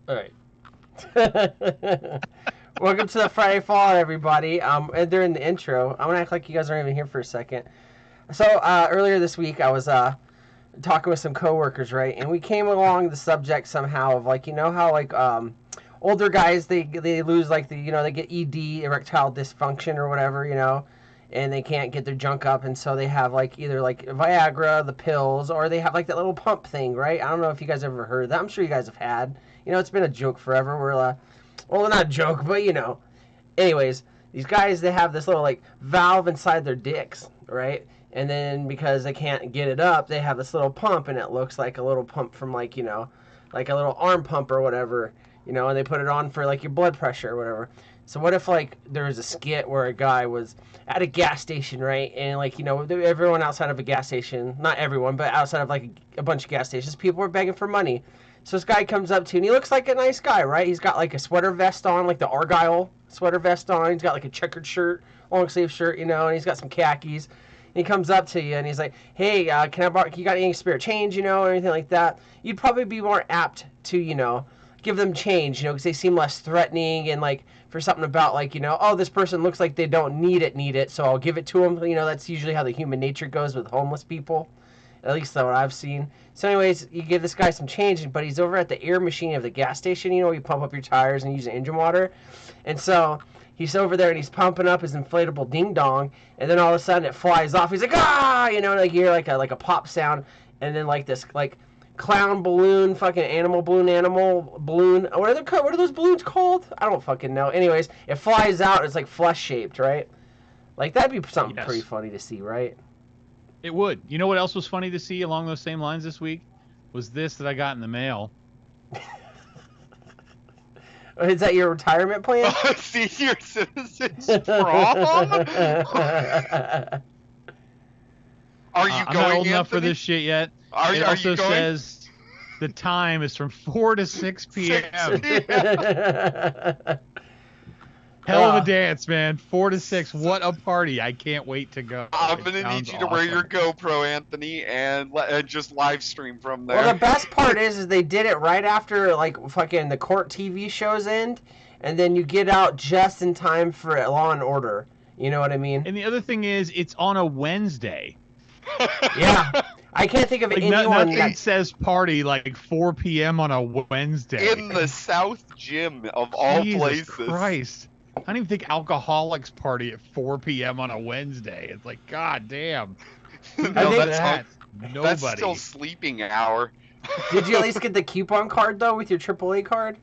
All right. Welcome to the Friday Fallout, everybody. And during the intro, I'm gonna act like you guys aren't even here for a second. So earlier this week, I was talking with some coworkers, right? And we came along the subject somehow of like, you know how like older guys they lose like they get ED, erectile dysfunction or whatever, and they can't get their junk up, and so they have like either like Viagra, the pills, or they have like that little pump thing, right? I don't know if you guys ever heard of that. I'm sure you guys have had. It's been a joke forever. Well, not a joke, but anyways, these guys they have this little like valve inside their dicks, right? And then because they can't get it up, they have this little pump, and it looks like a little pump from like like a little arm pump or whatever, and they put it on for like your blood pressure or whatever. So what if like there was a skit where a guy was at a gas station, right? And like everyone outside of a gas station, not everyone, but outside of like a bunch of gas stations, people were begging for money. So this guy comes up to you, and he looks like a nice guy, right? He's got like a sweater vest on, like the Argyle sweater vest on. He's got like a checkered shirt, long sleeve shirt, and he's got some khakis. And he comes up to you, and he's like, "Hey, can I borrow? You got any spare change, or anything like that?" You'd probably be more apt to, give them change, because they seem less threatening, and like for something about like, oh, this person looks like they don't need it, so I'll give it to them. That's usually how the human nature goes with homeless people. At least that's what I've seen. So anyways, you give this guy some change, but he's over at the air machine of the gas station, you pump up your tires and use engine water. And so he's over there and he's pumping up his inflatable ding dong, and then all of a sudden it flies off. He's like, ah, like you hear like a pop sound, and then like this like clown balloon, fucking animal balloon. What are those balloons called? I don't fucking know. Anyways, it flies out. It's like flesh shaped, right? Like that'd be something pretty funny to see, right? It would. You know what else was funny to see along those same lines this week? Was this that I got in the mail. Is that your retirement plan? Senior citizens prom? Are you I'm going, not old enough for Anthony? this shit yet. Are it also you going? says the time is from 4 to 6 p.m. Hell of a dance, man. 4 to 6. What a party. I can't wait to go. I'm going to need you to wear your GoPro, Anthony, and just live stream from there. Well, the best part is they did it right after, like, fucking the court TV shows end, and then you get out just in time for Law and Order. You know what I mean? And the other thing is, it's on a Wednesday. Yeah. I can't think of like anyone that says party like 4 p.m. on a Wednesday. In the South Gym, of all Jesus places. Christ. I don't even think alcoholics party at 4 p.m. on a Wednesday. It's like, god damn. No, Nobody. That's still sleeping hour. Did you at least get the coupon card, though, with your AAA card?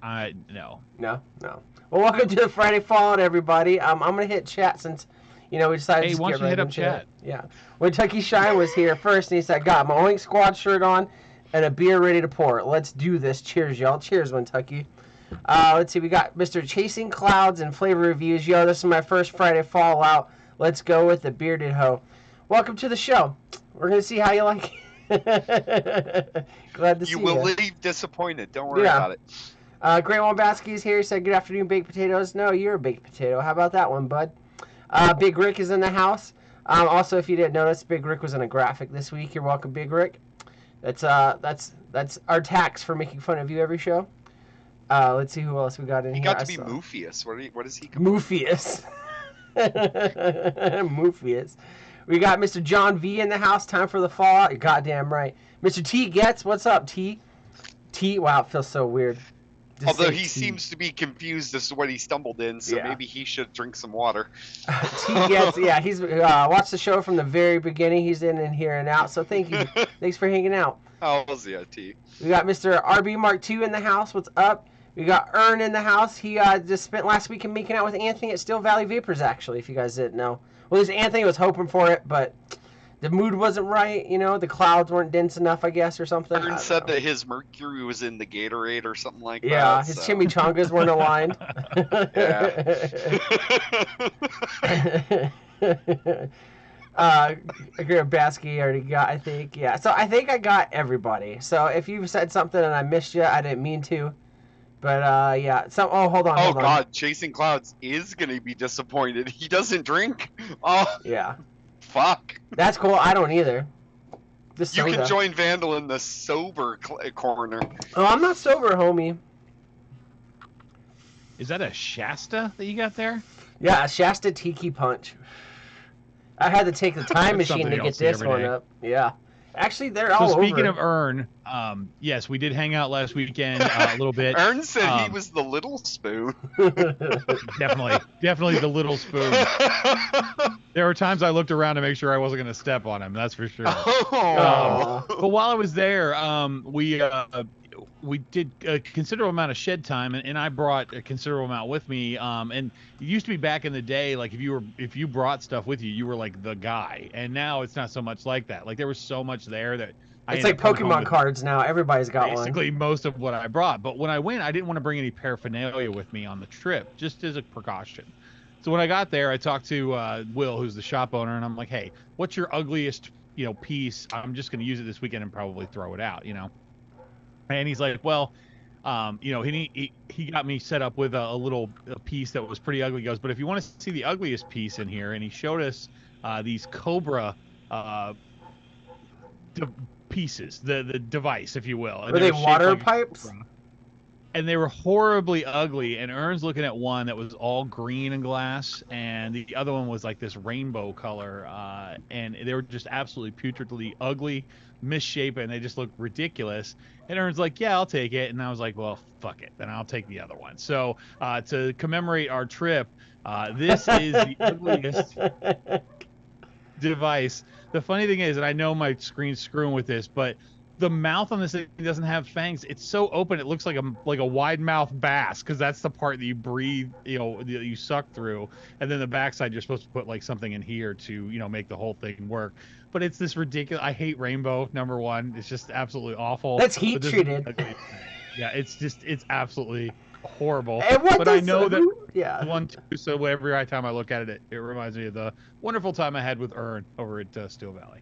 No. No. Well, welcome to the Friday Fallout, everybody. I'm going to hit chat since, we decided to why don't you hit up chat? Yeah. When Tucky Shine was here first, and he said, got my Oink Squad shirt on and a beer ready to pour. Let's do this. Cheers, y'all. Cheers, Kentucky. Let's see, we got Mr. Chasing Clouds and Flavor Reviews. Yo, this is my first Friday Fallout. Let's go with the bearded hoe. Welcome to the show. We're going to see how you like it. Glad to see you. You will leave disappointed. Don't worry about it. Great Wombatsky is here. He said, good afternoon, baked potatoes. No, you're a baked potato. How about that one, bud? Big Rick is in the house. Also, if you didn't notice, Big Rick was in a graphic this week. You're welcome, Big Rick. That's our tax for making fun of you every show. Let's see who else we got in he here. He got to be Moofius. What is he? Moofius. Moofius. We got Mr. John V in the house. Time for the Fallout. You're goddamn right. Mr. T Getz, what's up, T? T, wow, it feels so weird. Although he seems to be confused as to what he stumbled in, so maybe he should drink some water. T Getz, yeah, he's watched the show from the very beginning. He's in and here and out, so thank you. Thanks for hanging out. How was he, T? We got Mr. RB Mark II in the house. What's up? We got Ern in the house. He just spent last weekend making out with Anthony at Still Valley Vapors, actually, if you guys didn't know. Well, at least Anthony was hoping for it, but the mood wasn't right, the clouds weren't dense enough, I guess, or something. Ern said that his mercury was in the Gatorade or something like that. Yeah, his chimichangas weren't aligned. Basky already got, I think. Yeah, so I think I got everybody. So if you said something and I missed you, I didn't mean to. But, yeah. So, hold on. Oh, God. Chasing Clouds is going to be disappointed. He doesn't drink? Oh. Yeah. Fuck. That's cool. I don't either. the You soda. can join Vandal in the sober corner. Oh, I'm not sober, homie. Is that a Shasta that you got there? Yeah, a Shasta Tiki Punch. I had to take the time That's machine something to you get don't see this every one day. up. Yeah. Actually, they're So all speaking over. of Ern, yes, we did hang out last weekend a little bit. Ern said he was the little spoon. Definitely the little spoon. There were times I looked around to make sure I wasn't going to step on him. That's for sure. But while I was there, we did a considerable amount of shed time, and I brought a considerable amount with me. And it used to be back in the day, like if you brought stuff with you, you were like the guy. And now it's not so much like that. Like there was so much there that it's like Pokemon cards now. Everybody's got basically one. most of what I brought. But when I went, I didn't want to bring any paraphernalia with me on the trip, just as a precaution. So when I got there, I talked to Will, who's the shop owner, and I'm like, "Hey, what's your ugliest, piece? I'm just going to use it this weekend and probably throw it out, And he's like, "Well, he got me set up with a piece that was pretty ugly." He goes, "But if you want to see the ugliest piece in here," and he showed us these Cobra pieces, the device, if you will. And Were they water like pipes? and they were horribly ugly. And Ern's looking at one that was all green and glass, and the other one was like this rainbow color, and they were just absolutely putridly ugly, misshapen, and they just looked ridiculous. And Ern's like, "Yeah, I'll take it." And I was like, "Well, fuck it, then I'll take the other one." So to commemorate our trip, this is the ugliest device. The funny thing is, and I know my screen's screwing with this, but the mouth on this thing doesn't have fangs. It's so open, it looks like a wide mouth bass, because that's the part that you breathe, that you suck through, and then the backside you're supposed to put like something in here to make the whole thing work. But it's this ridiculous. I hate rainbow. Number one, it's just absolutely awful. That's heat treated. Yeah, it's absolutely horrible. And what but I know that yeah. one too. So every time I look at it, it reminds me of the wonderful time I had with Ern over at Steel Valley.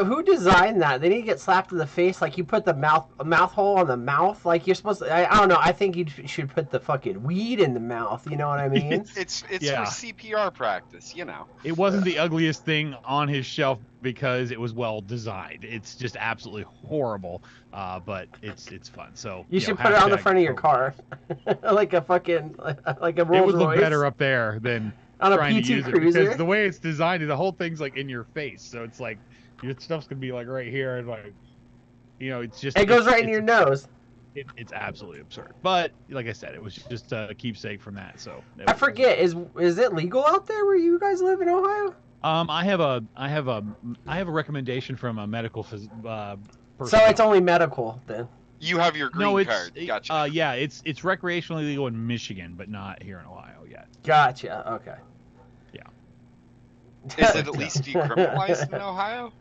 Who designed that? They need to get slapped in the face. Like you put the mouth hole on the mouth. Like you're supposed to. I don't know. I think you should put the fucking weed in the mouth. You know what I mean? It's for CPR practice. It wasn't the ugliest thing on his shelf because it was well designed. It's just absolutely horrible. But it's fun. So you should put it on the front of your car, like a fucking like a Rolls Royce. It would look better up there than on a trying PT to use Cruiser. It, because the way it's designed, the whole thing's like in your face. So it's like your stuff's gonna be like right here, and like it's just it goes right in your nose. It's absolutely absurd. But like I said, it was just a keepsake from that. So I forget, is it legal out there where you guys live in Ohio? I have a recommendation from a medical person. So it's only medical then. You have your green card. Gotcha. Yeah, it's recreationally legal in Michigan, but not here in Ohio yet. Gotcha. Okay. Yeah. Is it at least decriminalized in Ohio?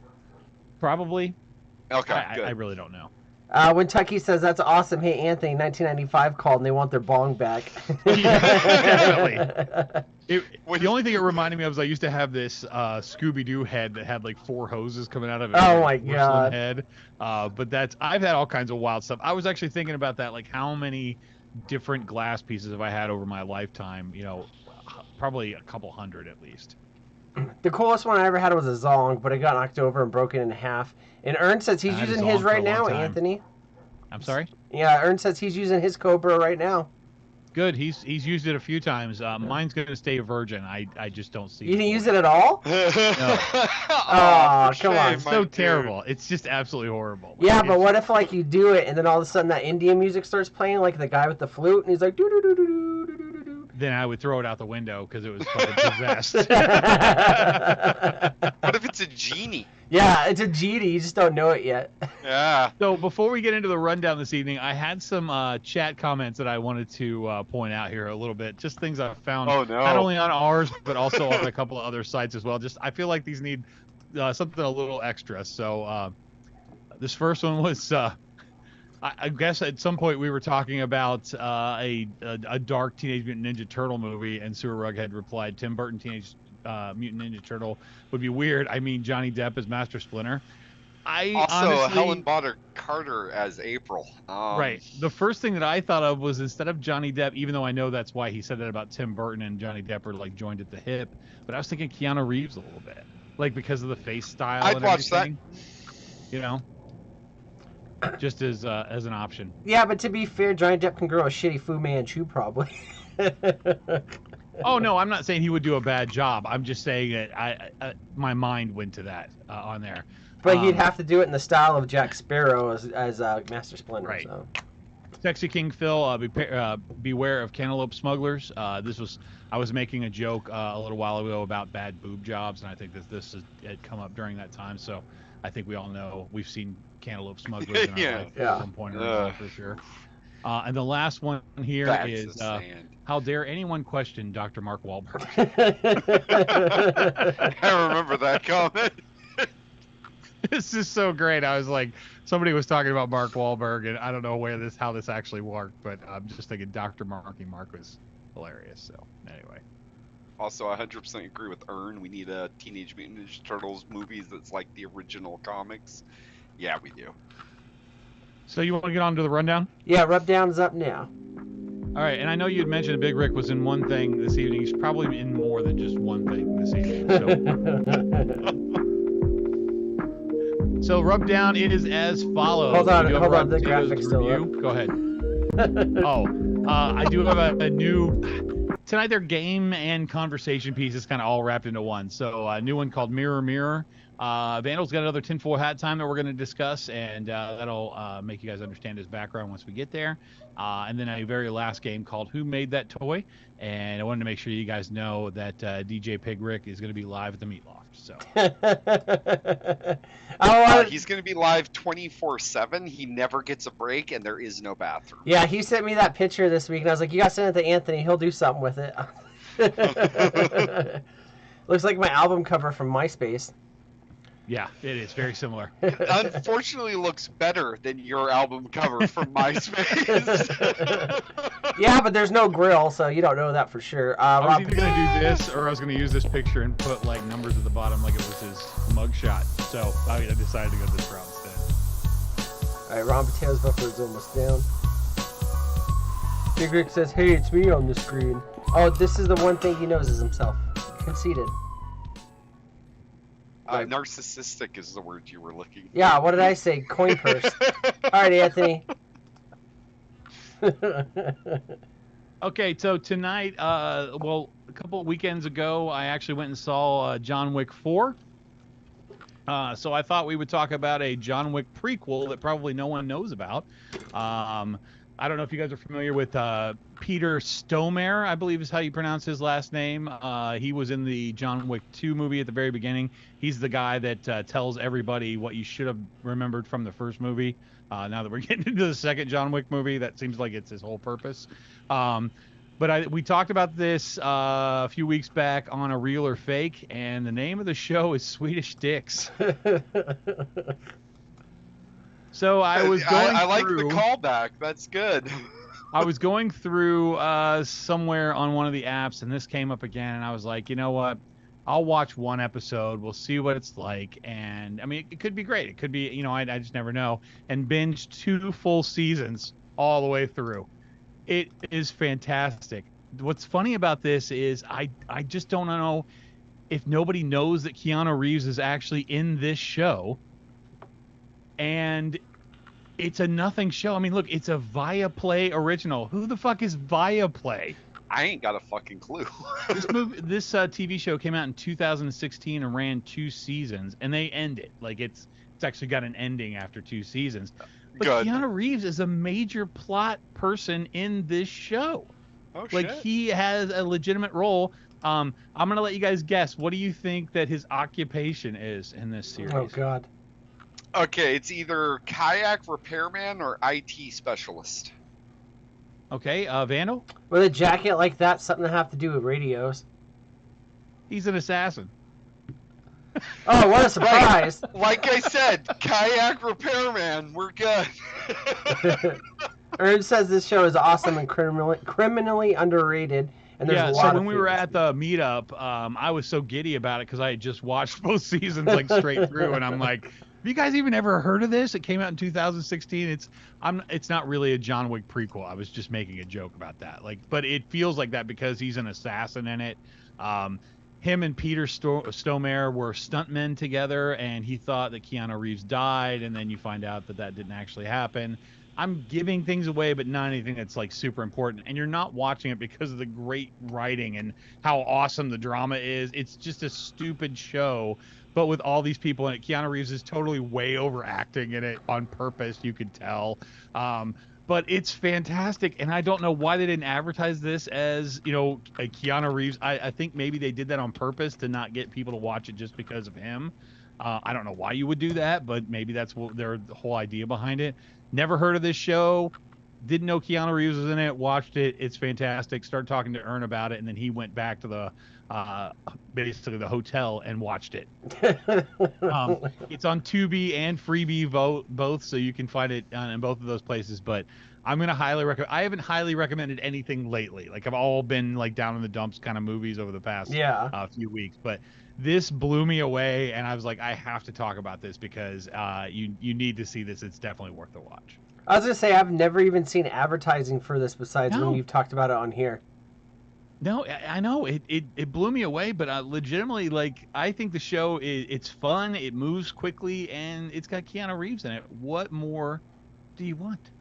Probably. Okay, good. I really don't know. When Tucky says that's awesome, hey Anthony, 1995 called and they want their bong back. Definitely. The only thing it reminded me of is I used to have this Scooby-Doo head that had like 4 hoses coming out of it. Oh my god. Head. But I've had all kinds of wild stuff. I was actually thinking about that, like how many different glass pieces have I had over my lifetime? Probably a couple hundred at least. The coolest one I ever had was a Zong, but it got knocked over and broken in half. And Ern says he's using his right now, Anthony. I'm sorry? Yeah, Ern says he's using his Cobra right now. Good. He's used it a few times. Mine's going to stay a virgin. I just don't see. You didn't use it at all? No. Oh, come on. It's so terrible. It's just absolutely horrible. Yeah, but what if like you do it and then all of a sudden that Indian music starts playing, like the guy with the flute, and he's like doo doo doo doo doo doo doo doo. Then I would throw it out the window because it was fucking possessed. What if it's a genie? Yeah, it's a genie. You just don't know it yet. Yeah. So before we get into the rundown this evening, I had some chat comments that I wanted to point out here a little bit. Just things I've found not only on ours, but also on a couple of other sites as well. Just I feel like these need something a little extra. So this first one was, I guess at some point we were talking about a dark Teenage Mutant Ninja Turtle movie, and Sewer Rug had replied, Tim Burton Teenage Mutant Ninja Turtle would be weird. I mean, Johnny Depp as Master Splinter. Also, Helen Bonham Carter as April. Right. The first thing that I thought of was, instead of Johnny Depp, even though I know that's why he said that about Tim Burton and Johnny Depp are like joined at the hip, but I was thinking Keanu Reeves a little bit, like because of the face style. I'd and watch everything. You know, just as an option. Yeah, but to be fair, Johnny Depp can grow a shitty Fu Manchu probably. Oh no, I'm not saying he would do a bad job. I'm just saying that my mind went to that on there. But he'd have to do it in the style of Jack Sparrow as Master Splinter. Right. So. Sexy King Phil, beware of cantaloupe smugglers. I was making a joke a little while ago about bad boob jobs, and I think that this had come up during that time. So I think we all know we've seen cantaloupe smugglers in our life at some point or another for sure. And the last one here is how dare anyone question Dr. Mark Wahlberg? I remember that comment. This is so great. I was like, somebody was talking about Mark Wahlberg, and I don't know how this actually worked, but I'm just thinking Dr. Marky Mark was hilarious. So anyway. Also, I 100% agree with Ern. We need a Teenage Mutant Ninja Turtles movies that's like the original comics. Yeah, we do. So you want to get on to the rundown? Yeah, Rubdown's up now. All right, and I know you had mentioned Big Rick was in one thing this evening. He's probably in more than just one thing this evening. So Rubdown is as follows. Hold on, the graphics still up. Go ahead. I do have a new... Tonight they're game and conversation pieces kind of all wrapped into one. So a new one called Mirror Mirror. Vandal's got another tinfoil hat time that we're going to discuss, and that'll make you guys understand his background once we get there. And then a very last game called Who Made That Toy? And I wanted to make sure you guys know that DJ Pig Rick is going to be live at the Meat Loft. So he's going to be live 24/7. He never gets a break, and there is no bathroom. Yeah, he sent me that picture this week, and I was like, you got to send it to Anthony. He'll do something with it. Looks like my album cover from MySpace. Yeah, it is very similar. Unfortunately, looks better than your album cover from MySpace. Yeah, but there's no grill, so you don't know that for sure. I was either going to do this, or I was going to use this picture and put like numbers at the bottom like it was his mugshot. So I decided to go this route instead. All right, Ron Potato's buffer is almost down. Big Rick says, hey, it's me on the screen. Oh, this is the one thing he knows is himself. Conceited. Narcissistic is the word you were looking for. Yeah, what did I say? Coin purse. All right, Anthony. Okay, so tonight, a couple of weekends ago, I actually went and saw John Wick 4. So I thought we would talk about a John Wick prequel that probably no one knows about. I don't know if you guys are familiar with Peter Stormare, I believe is how you pronounce his last name. He was in the John Wick 2 movie at the very beginning. He's the guy that tells everybody what you should have remembered from the first movie. Now that we're getting into the second John Wick movie, that seems like it's his whole purpose. But we talked about this a few weeks back on A Real or Fake, and the name of the show is Swedish Dicks. So I was going I like through, the callback. That's good. I was going through somewhere on one of the apps, and this came up again, and I was like, you know what? I'll watch one episode. We'll see what it's like. And, I mean, it could be great. It could be, I just never know. And binge 2 full seasons all the way through. It is fantastic. What's funny about this is I just don't know if nobody knows that Keanu Reeves is actually in this show. And it's a nothing show. I mean, look, it's a Viaplay original. Who the fuck is Viaplay? I ain't got a fucking clue. This TV show came out in 2016 and ran 2 seasons, and they end it. Like it's actually got an ending after 2 seasons. But good. Keanu Reeves is a major plot person in this show. Oh, like shit. He has a legitimate role. I'm gonna let you guys guess. What do you think that his occupation is in this series? Oh God. Okay, it's either kayak repairman or IT specialist. Okay, Vandal? With a jacket like that, something to have to do with radios. He's an assassin. Oh, what a surprise! Like I said, kayak repairman. We're good. Ern says this show is awesome and criminally underrated. And there's a lot so when we were at the meetup, I was so giddy about it because I had just watched both seasons like straight through, and I'm like, have you guys even ever heard of this? It came out in 2016. It's not really a John Wick prequel. I was just making a joke about that. But it feels like that because he's an assassin in it. him and Peter Stormare were stuntmen together, and he thought that Keanu Reeves died, and then you find out that that didn't actually happen. I'm giving things away, but not anything that's like super important. And you're not watching it because of the great writing and how awesome the drama is. It's just a stupid show, but with all these people in it. Keanu Reeves is totally way overacting in it on purpose. You could tell. But it's fantastic, and I don't know why they didn't advertise this as, a Keanu Reeves. I think maybe they did that on purpose to not get people to watch it just because of him. I don't know why you would do that, but maybe that's what the whole idea behind it. Never heard of this show. Didn't know Keanu Reeves was in it. Watched it. It's fantastic. Started talking to Ern about it, and then he went back to the basically the hotel and watched it. It's on Tubi and Freebie both, so you can find it in both of those places. But I'm gonna highly recommend. I haven't highly recommended anything lately. Like I've all been like down in the dumps kind of movies over the past few weeks, but this blew me away, and I was like, I have to talk about this because you need to see this. It's definitely worth a watch. I was gonna say I've never even seen advertising for this besides when you've talked about it on here. No, I know it blew me away, but legitimately, like, I think the show it's fun, it moves quickly, and it's got Keanu Reeves in it. What more do you want?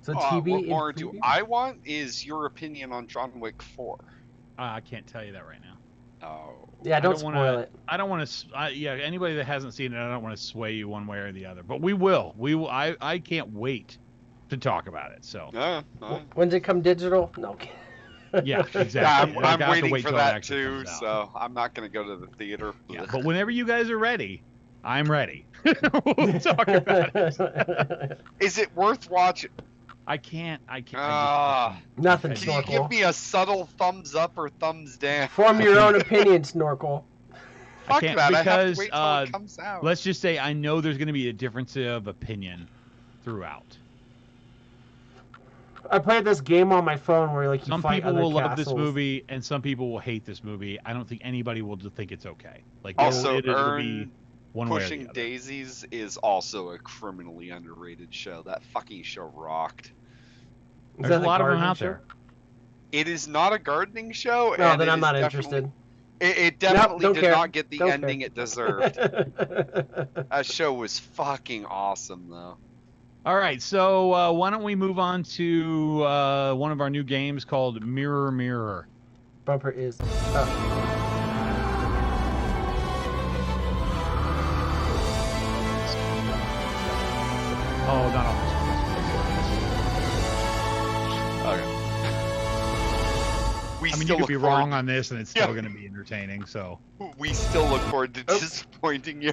So what more do I want is your opinion on John Wick 4. I can't tell you that right now. Oh. Yeah, don't spoil it. I don't want to. Anybody that hasn't seen it, I don't want to sway you one way or the other. But we will. I can't wait to talk about it. So. When's it come digital? No. Yeah, exactly. Yeah, I'm waiting for that too. So I'm not going to go to the theater. Yeah, but whenever you guys are ready, I'm ready. We'll talk about it. Is it worth watching? I can't. Nothing, Can Snorkel. you give me a subtle thumbs up or thumbs down? Form your own opinion, Snorkel. Fuck that. Because, I have to wait till it comes out. Let's just say I know there's going to be a difference of opinion throughout. I played this game on my phone where like you some fight people other will love castles. this movie and some people will hate this movie. I don't think anybody will think it's okay. Like also, it'll be one way or the Pushing other. Daisies is also a criminally underrated show. That fucking show rocked. There's a lot of them out there. It is not a gardening show. No, then I'm not interested. It definitely did not get the Don't ending care. it deserved. That show was fucking awesome, though. All right, so why don't we move on to one of our new games called Mirror Mirror. Bumper is up. Oh, not on Okay. I mean, you could be wrong on this, and it's still going to be entertaining. So we still look forward to disappointing you.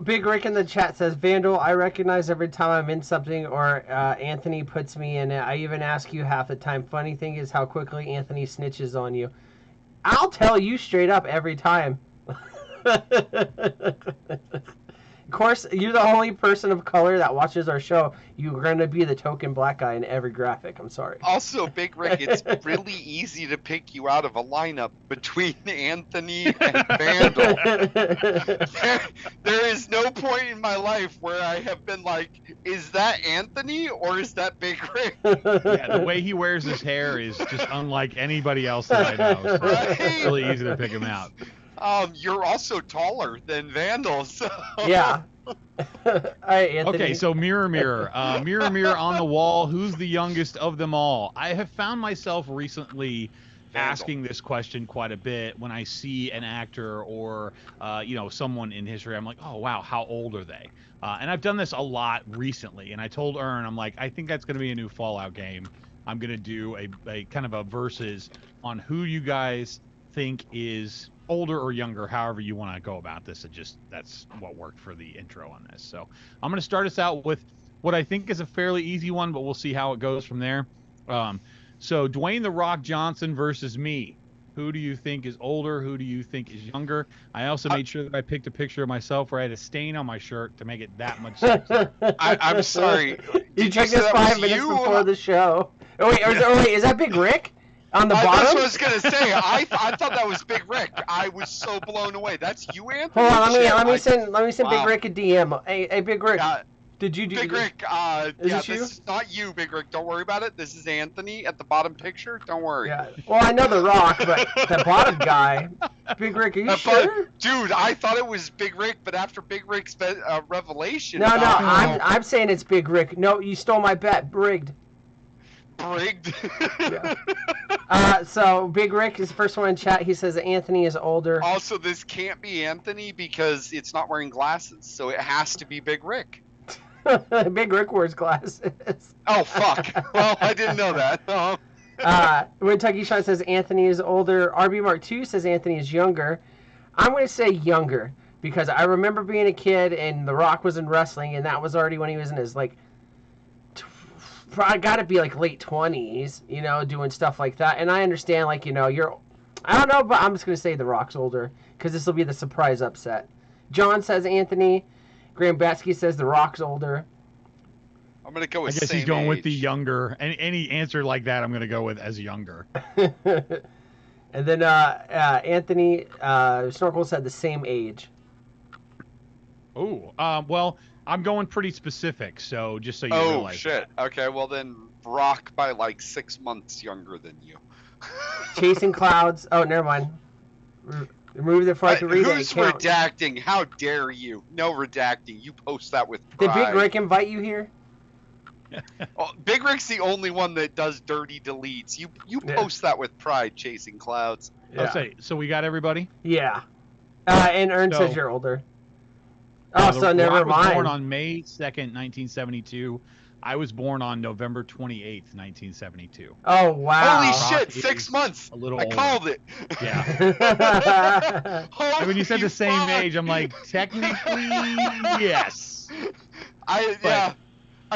Big Rick in the chat says, Vandal, I recognize every time I'm in something or Anthony puts me in it. I even ask you half the time. Funny thing is how quickly Anthony snitches on you. I'll tell you straight up every time. Of course, you're the only person of color that watches our show. You're going to be the token black guy in every graphic. I'm sorry. Also, Big Rick, it's really easy to pick you out of a lineup between Anthony and Vandal. There is no point in my life where I have been like, is that Anthony or is that Big Rick? Yeah, the way he wears his hair is just unlike anybody else that I know. So it's really easy to pick him out. You're also taller than Vandal, so... Yeah. All right, Anthony. Okay, so Mirror Mirror. Mirror Mirror on the wall, who's the youngest of them all? I have found myself recently asking this question quite a bit when I see an actor or, someone in history. I'm like, oh, wow, how old are they? And I've done this a lot recently, and I told Ern, I'm like, I think that's going to be a new Fallout game. I'm going to do a kind of a versus on who you guys think is older or younger, however you want to go about this. That's what worked for the intro on this. So I'm going to start us out with what I think is a fairly easy one, but we'll see how it goes from there. So Dwayne "The Rock" Johnson versus me. Who do you think is older? Who do you think is younger? I also made sure that I picked a picture of myself where I had a stain on my shirt to make it that much sense. I'm sorry. You took this 5 minutes before the show. Oh, wait, is that Big Rick? On the bottom? That's what I was going to say. I thought that was Big Rick. I was so blown away. That's you, Anthony? Hold on, let me send Wow. Big Rick a DM. Hey, Big Rick. Did you do Big Rick? this is not you, Big Rick. Don't worry about it. This is Anthony at the bottom picture. Don't worry. Yeah. Well, I know The Rock, but the bottom guy, Big Rick. Are you sure? Dude, I thought it was Big Rick, but after Big Rick's revelation. No, I'm saying it's Big Rick. No, you stole my bet. Brigged. Brigged. Yeah. So Big Rick is the first one in chat. He says Anthony is older. Also, this can't be Anthony because it's not wearing glasses, so it has to be Big Rick. Big Rick wears glasses. Oh fuck! Well, I didn't know that. When Tucky Shine says Anthony is older, RB Mark II says Anthony is younger. I'm going to say younger because I remember being a kid and The Rock was in wrestling, and that was already when he was in his probably got to be late 20s, doing stuff like that. And I understand, I don't know, but I'm just going to say The Rock's older because this will be the surprise upset. John says Anthony. Graham Batsky says The Rock's older. I'm going to go with I guess same he's going age. with the younger. And any answer like that, I'm going to go with as younger. And then Anthony Snorkel said the same age. Oh, well, I'm going pretty specific, so just so you realize. Oh, shit. That. Okay, well then Rock by 6 months younger than you. Chasing Clouds. Oh, never mind. Remove the before I can read it. Who's redacting? How dare you? No redacting. You post that with pride. Did Big Rick invite you here? Big Rick's the only one that does dirty deletes. You post that with pride, Chasing Clouds. Yeah. Okay, so we got everybody? Yeah. And Ern says you're older. Oh, so never mind. I was born on May 2nd, 1972. I was born on November 28th, 1972. Oh, wow. Holy shit, 6 months. A little I older. called it. Yeah. And when you said the same age, I'm like, technically, yes. I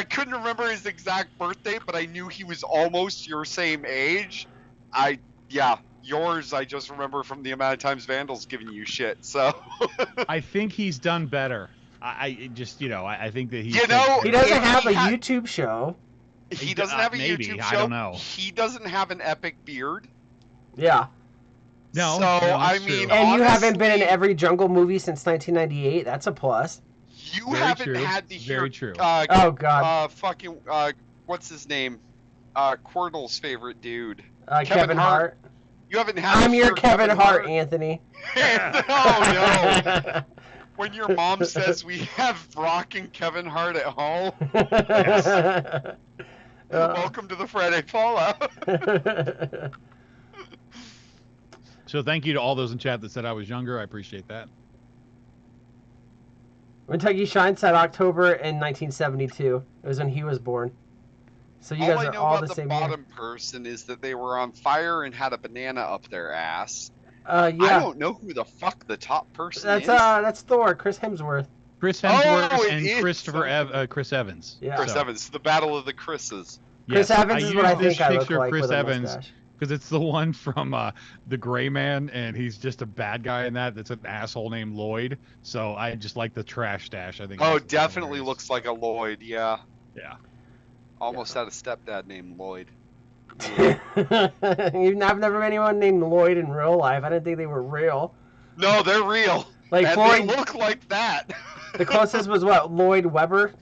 couldn't remember his exact birthday, but I knew he was almost your same age. Yours I just remember from the amount of times Vandal's giving you shit, so. I think he's done better. I just, I think that he's... he doesn't have a YouTube show. He doesn't have a YouTube show. I don't know. He doesn't have an epic beard. Yeah. No. So, I mean, and honestly, you haven't been in every Jungle movie since 1998. That's a plus. You haven't had to hear... Very true. Oh, God. What's his name? Quirtle's favorite dude. Kevin Hart. You haven't had I'm your Kevin Hart, Anthony. Oh, no. When your mom says we have Rock and Kevin Hart at home. Welcome to the Friday Fallout. So thank you to all those in chat that said I was younger. I appreciate that. Kentucky Shine said October in 1972. It was when he was born. So you guys are all the same. All I know about the bottom person is that they were on fire and had a banana up their ass. Yeah. I don't know who the fuck the top person is. That's Thor, Chris Hemsworth. Chris Hemsworth and Chris Evans. Yeah. Chris Evans, the battle of the Chris's. Chris Evans is what I think I look like Chris with a Evans, mustache. because it's the one from The Gray Man, and he's just a bad guy in that. That's an asshole named Lloyd. So I just like the trash stash. I think. Oh, definitely looks like a Lloyd. Yeah. Yeah. Almost had a stepdad named Lloyd. I've never met anyone named Lloyd in real life. I didn't think they were real. No, they're real. Like and Floyd, they look like that. The closest was what? Lloyd Webber?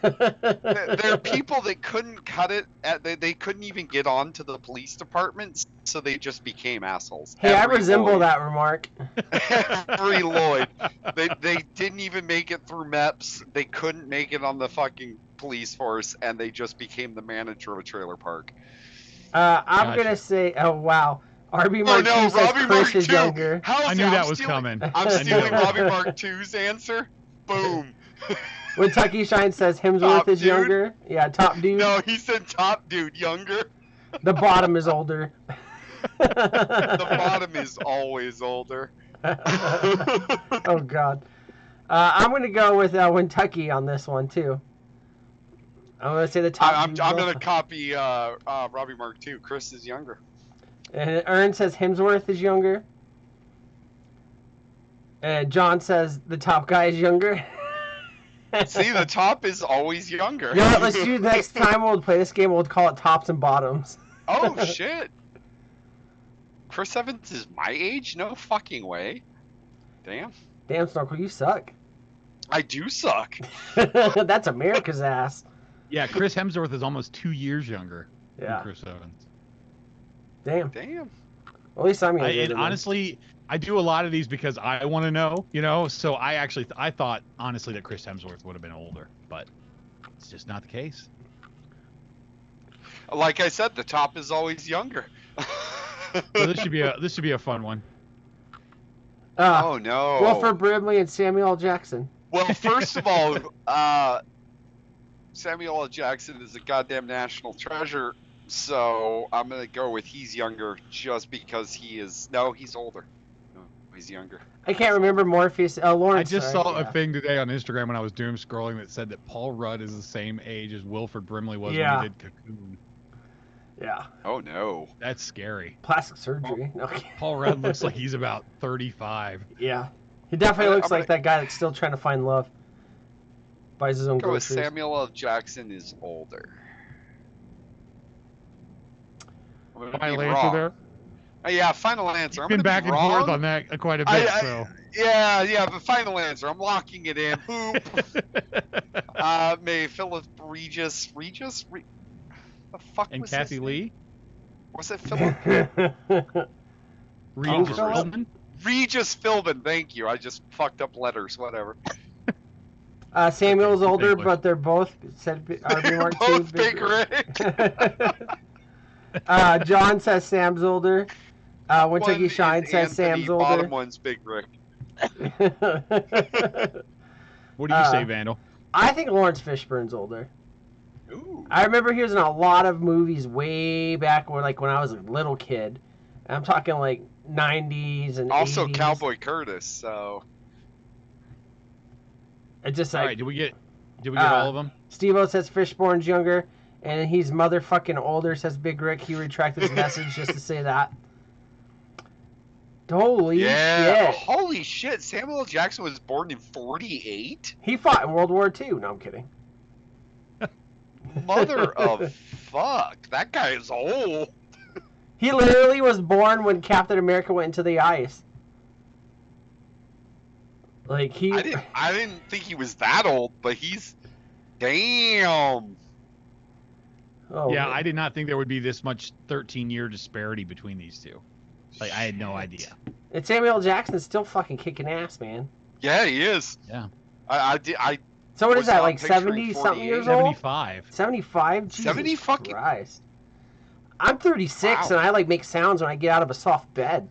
There are people that couldn't cut it. They couldn't even get on to the police department, so they just became assholes. Hey, I resemble that remark. Every Lloyd. They didn't even make it through MEPS. They couldn't make it on the fucking police force, and they just became the manager of a trailer park. I'm going to say, oh, wow. RB Mark II says Chris is younger. I knew that was coming. I'm stealing Robbie Mark II's answer. Boom. When Tucky Shine says Hemsworth is younger. Yeah, top dude. No, he said top dude, younger. The bottom is older. The bottom is always older. Oh, God. I'm going to go with Kentucky on this one, too. I'm going to say the top. I'm going to copy Robbie Mark II. Chris is younger. And Ern says Hemsworth is younger. And John says the top guy is younger. See, the top is always younger. You know what, let's do next time we'll play this game, we'll call it tops and bottoms. Oh, shit. Chris Evans is my age? No fucking way. Damn. Damn, Snorkel, you suck. I do suck. That's America's ass. Yeah, Chris Hemsworth is almost 2 years younger Yeah. than Chris Evans. Damn. Damn. Well, at least I'm younger. And honestly, I do a lot of these because I want to know, you know. So I thought honestly that Chris Hemsworth would have been older, but it's just not the case. Like I said, the top is always younger. So this should be a fun one. Oh no. Wilford Brimley and Samuel L. Jackson. Well, first of all, Samuel L. Jackson is a goddamn national treasure, so I'm gonna go with he's younger just because he is. No, he's older. No, he's younger. I can't remember Morpheus. Lawrence. I just saw a thing today on Instagram when I was doom scrolling that said that Paul Rudd is the same age as Wilford Brimley was when he did Cocoon. Yeah. Oh no. That's scary. Plastic surgery. Okay. Paul Rudd looks like he's about 35. Yeah. He definitely looks like that guy that's still trying to find love. Buys his own Go with groceries. Samuel L. Jackson is older. Final answer there? Yeah, final answer. I've been back and forth on that quite a bit. Yeah, but final answer. I'm locking it in. Boop. May Philip Regis. The fuck and was Kathy his Lee? Name? Was it Philip? Regis Philbin? Regis Philbin, thank you. I just fucked up letters, whatever. Samuel's older, but they're both said RB Mark II. Both Big Rick. John says Sam's older. Kentucky Shine says Anthony, Sam's older. Bottom one's Big Rick. What do you say, Vandal? I think Lawrence Fishburne's older. Ooh. I remember he was in a lot of movies way back when I was a little kid. I'm talking like 90s and Also 80s. Cowboy Curtis, so... It just All right, did we get all of them? Steve-O says Fishburne's younger, and he's motherfucking older, says Big Rick. He retracted his message just to say that. Holy shit. Holy shit. Samuel L. Jackson was born in 48? He fought in World War II. No, I'm kidding. Mother of fuck. That guy is old. He literally was born when Captain America went into the ice. Like he I didn't think he was that old, but he's damn. Oh, yeah, man. I did not think there would be this much 13-year disparity between these two. Like, I had no idea. And Samuel L. Jackson's still fucking kicking ass, man. Yeah, he is. Yeah. So what is that, like picturing 70-something years 75. old? 75? Jesus 70 fucking... Christ. I'm 36, Wow. and I, like, make sounds when I get out of a soft bed.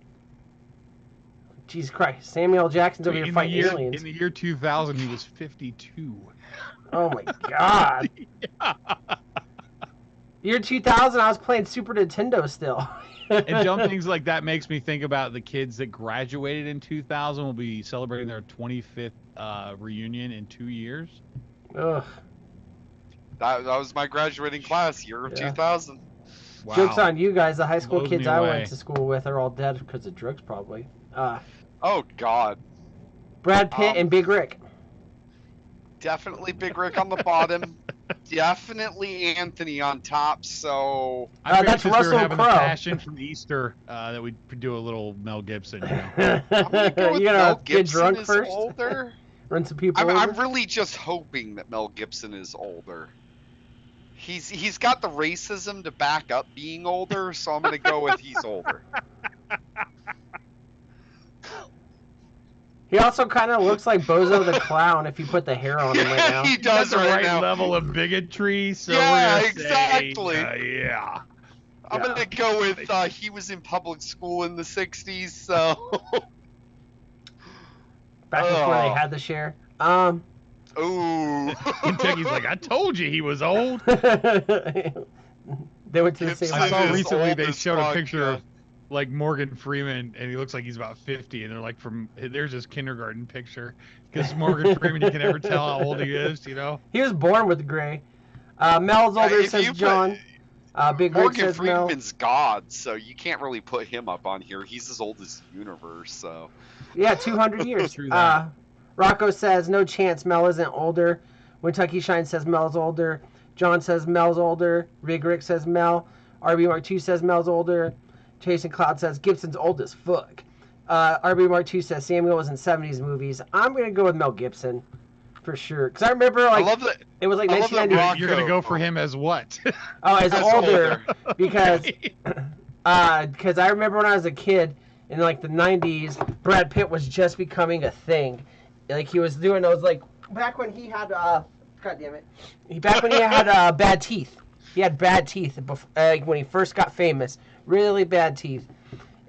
Jesus Christ. Samuel L. Jackson's over here fighting aliens. In the year 2000, he was 52. Oh, my God. Yeah. Year 2000, I was playing Super Nintendo still. And dumb things like that makes me think about the kids that graduated in 2000 will be celebrating their 25th reunion in 2 years. Ugh. That was my graduating class, year of 2000. Wow. Joke's on you guys. The high school Blows kids me I away. went to school with are all dead because of drugs, probably. Oh, God. Brad Pitt and Big Rick. Definitely Big Rick on the bottom. Definitely Anthony on top, so... I figured that's since we Russell were having Crowe. the passion from Easter that we'd do a little Mel Gibson. You know? I'm gonna go with You Mel get Gibson drunk is first? older. Run some people over. I'm really just hoping that Mel Gibson is older. He's got the racism to back up being older, so I'm gonna go with he's older. He also kind of looks like Bozo the Clown if you put the hair on him right now. He does That's the right right now. level of bigotry. So Yeah, we're gonna exactly. Say, yeah. I'm gonna go with he was in public school in the 60s, so... Back before they had the share. Ooh. Kentucky's like, I told you he was old. They went to the same Gibson I saw high is school. recently old they as showed a fuck, picture yeah. of like Morgan Freeman, and he looks like he's about 50, and they're like, there's his kindergarten picture, because Morgan Freeman, you can never tell how old he is, you know. He was born with gray. Mel's older, If says you put- John. Big Rick Morgan says Mel. Freeman's God, so you can't really put him up on here. He's as old as the universe, so... Yeah, 200 years. True that. Rocco says, no chance Mel isn't older. Kentucky Shine says Mel's older. John says Mel's older. Big Rick says Mel. RB Mark II says Mel's older. Jason Cloud says Gibson's old as fuck. RB Mark II says Samuel was in 70s movies. I'm going to go with Mel Gibson. For sure. Because I remember, like, I love that. it was like I love that 1990. You're gonna go for him as what? Oh, as older. older. Because I remember when I was a kid in like the 90s, Brad Pitt was just becoming a thing. Like he was doing those, like, back when he had God damn it, back when he had bad teeth. He had bad teeth when he first got famous, really bad teeth,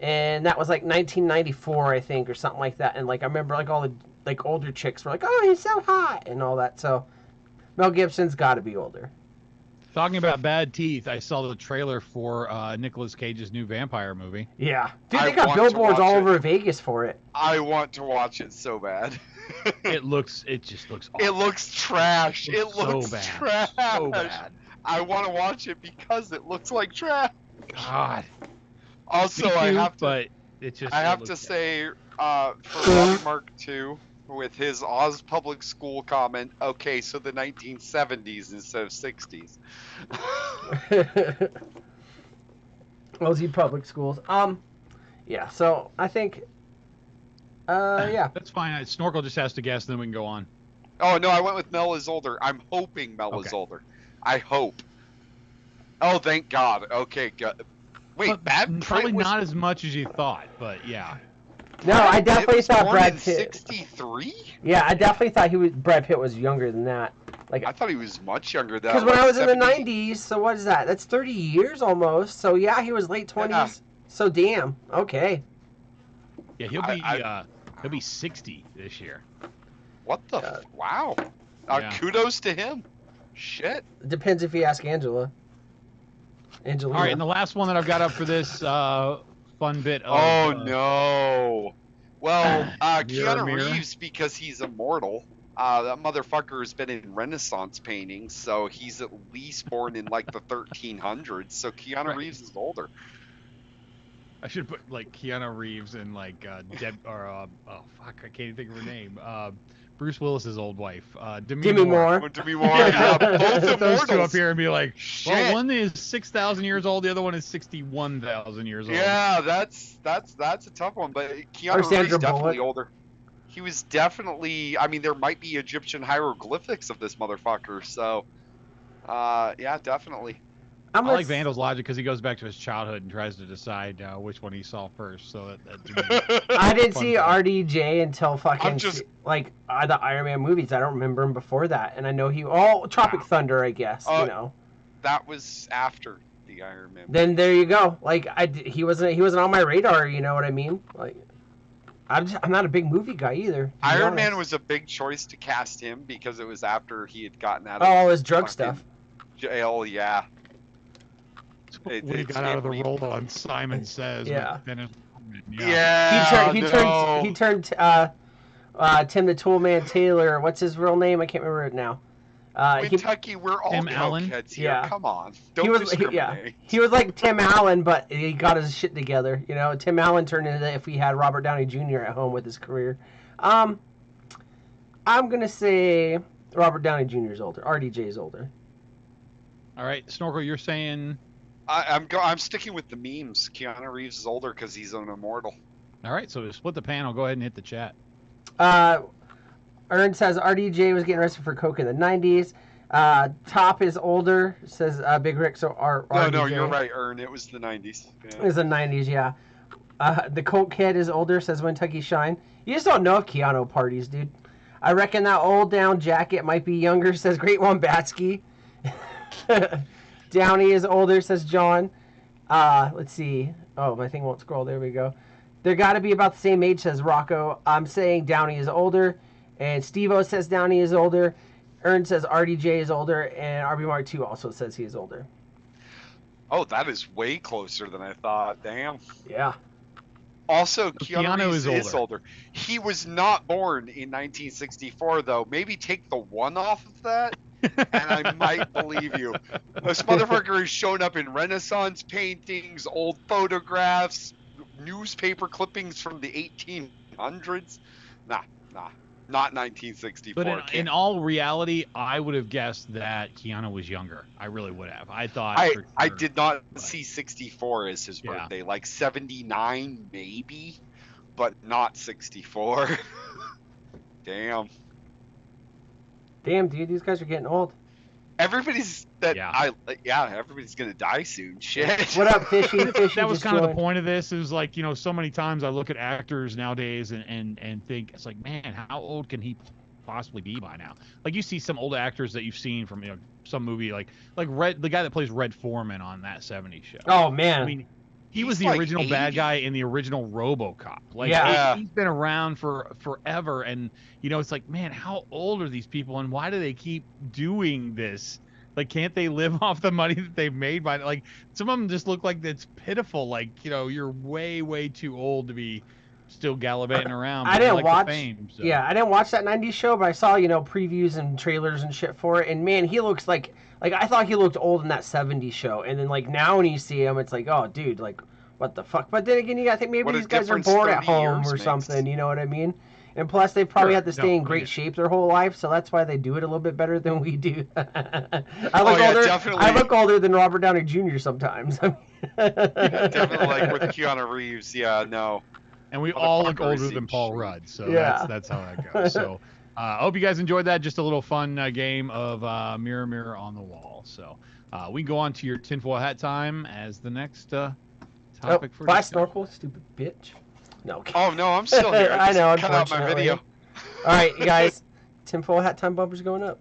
and that was like 1994, I think, or something like that. And like I remember, like all the like older chicks were like, "Oh, he's so hot," and all that. So Mel Gibson's got to be older. Talking about bad teeth, I saw the trailer for Nicolas Cage's new vampire movie. Yeah, dude, they got billboards all over Vegas for it. I want to watch it so bad. It just looks awful. It looks trash. It looks so bad. trash. So bad. I want to watch it because it looks like trash. God. Also, Me too, I have to. But it just. I have to say, for Robbie Mark II, with his Oz Public School comment, okay, so the 1970s instead of 60s. Oz Public Schools. Yeah. So I think. Yeah. That's fine. Snorkel just has to guess, then we can go on. Oh no, I went with Mel is older. I'm hoping Mel is older. I hope. Oh, thank God. Okay, good. Wait, probably not as much as you thought, but yeah. No, I definitely thought Brad Pitt. 63? Yeah, I definitely thought Brad Pitt was younger than that. Like I thought he was much younger than that. Because when I was in the 90s, so what is that? That's 30 years almost. So yeah, he was late 20s. Yeah. So damn. Okay. Yeah, he'll be 60 this year. What the? Wow. Kudos to him. Shit. It depends if you ask Angela. All right, and the last one that I've got up for this fun bit of... Oh, no. Well, Keanu Reeves, because he's immortal. That motherfucker has been in Renaissance paintings, so he's at least born in, like, the 1300s. So Keanu Reeves is older. I should put, like, Keanu Reeves and, like, I can't even think of her name. Bruce Willis's old wife, Demi Moore. Demi Moore. Yeah, both those two up here and be like, well, one is 6,000 years old, the other one is 61,000 years old. Yeah, that's a tough one, but Keanu Reeves is definitely older. He was definitely. I mean, there might be Egyptian hieroglyphics of this motherfucker. So, yeah, definitely. I like Vandal's logic because he goes back to his childhood and tries to decide which one he saw first. So I didn't see RDJ until fucking like the Iron Man movies. I don't remember him before that, and I know Tropic Thunder, I guess. You know, that was after the Iron Man. Then there you go. Like he wasn't on my radar. You know what I mean? Like I'm not a big movie guy either. Iron Man was a big choice to cast him because it was after he had gotten out of all his drug stuff. Jail, yeah. When he got out of the role on Simon Says. Yeah. Yeah. He turned Tim the Toolman Taylor. What's his real name? I can't remember it now. Kentucky, we're all cokeheads here. Yeah. Come on, don't discriminate. He was like Tim Allen, but he got his shit together. You know, Tim Allen turned into if we had Robert Downey Jr. at home with his career. I'm gonna say Robert Downey Jr. is older. RDJ is older. All right, Snorkel, you're saying. I'm sticking with the memes. Keanu Reeves is older because he's an immortal. All right, so to split the panel, go ahead and hit the chat. Ern says RDJ was getting arrested for coke in the 90s. Top is older, says Big Rick. So RDJ. No, you're right, Ern. It was the 90s. Yeah. It was the 90s, yeah. The coke head is older, says Kentucky Shine. You just don't know if Keanu parties, dude. I reckon that old down jacket might be younger, says Great Wombatsky. Downey is older, says John. Let's see. Oh, my thing won't scroll. There we go. They're got to be about the same age, says Rocco. I'm saying Downey is older. And Steve-O says Downey is older. Ern says RDJ is older. And RB Mark II also says he is older. Oh, that is way closer than I thought. Damn. Yeah. Also, Keanu Reeves is older. He was not born in 1964, though. Maybe take the one off of that, and I might believe you. This motherfucker has shown up in Renaissance paintings, old photographs, newspaper clippings from the 1800s. Nah. Not 1964. But in all reality, I would have guessed that Keanu was younger. I really would have. I thought. I did not see 64 as his birthday. Like 79 maybe, but not 64. Damn. Damn, dude, these guys are getting old. Everybody's gonna die soon. Shit. What up, Fishy? That was kind of the point of this. It was like, so many times I look at actors nowadays and think, it's like, man, how old can he possibly be by now? Like, you see some old actors that you've seen from some movie, like the guy that plays Red Foreman on that '70s show. Oh man. I mean, he was the original 80. Bad guy in the original RoboCop. Like, he's been around for forever, and it's like, man, how old are these people, and why do they keep doing this? Like, can't they live off the money that they've made by? Like, some of them just look like it's pitiful. Like, you're way, way too old to be still gallivanting around. I didn't watch. Fame, so. Yeah, I didn't watch that '90s show, but I saw previews and trailers and shit for it, and man, he looks like I thought he looked old in that '70s show, and then like now when you see him, it's like, oh, dude, like what the fuck? But then again, you gotta think maybe these guys are bored at home or something. You know what I mean? And plus, they probably had to stay in great shape their whole life, so that's why they do it a little bit better than we do. I look older than Robert Downey Jr. sometimes. Definitely, like with Keanu Reeves. Yeah, no. And we all look older than Paul Rudd, so that's how that goes. So I hope you guys enjoyed that. Just a little fun game of Mirror, Mirror on the Wall. So we can go on to your tinfoil hat time as the next topic for bye, Snorkel, stupid bitch. No. Oh, no, I'm still here. I know, cut out my video. All right, you guys. Tinfoil hat time bumper's going up.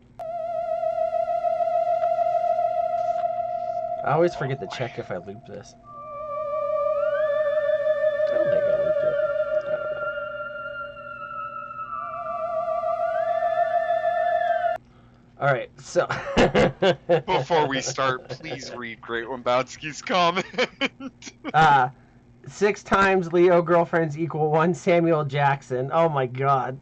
I always forget to check if I loop this. I don't think I looped it. I don't know. All right, so... Before we start, please read Great Wombowski's comment. 6 times Leo girlfriends equal 1 Samuel Jackson. Oh my god.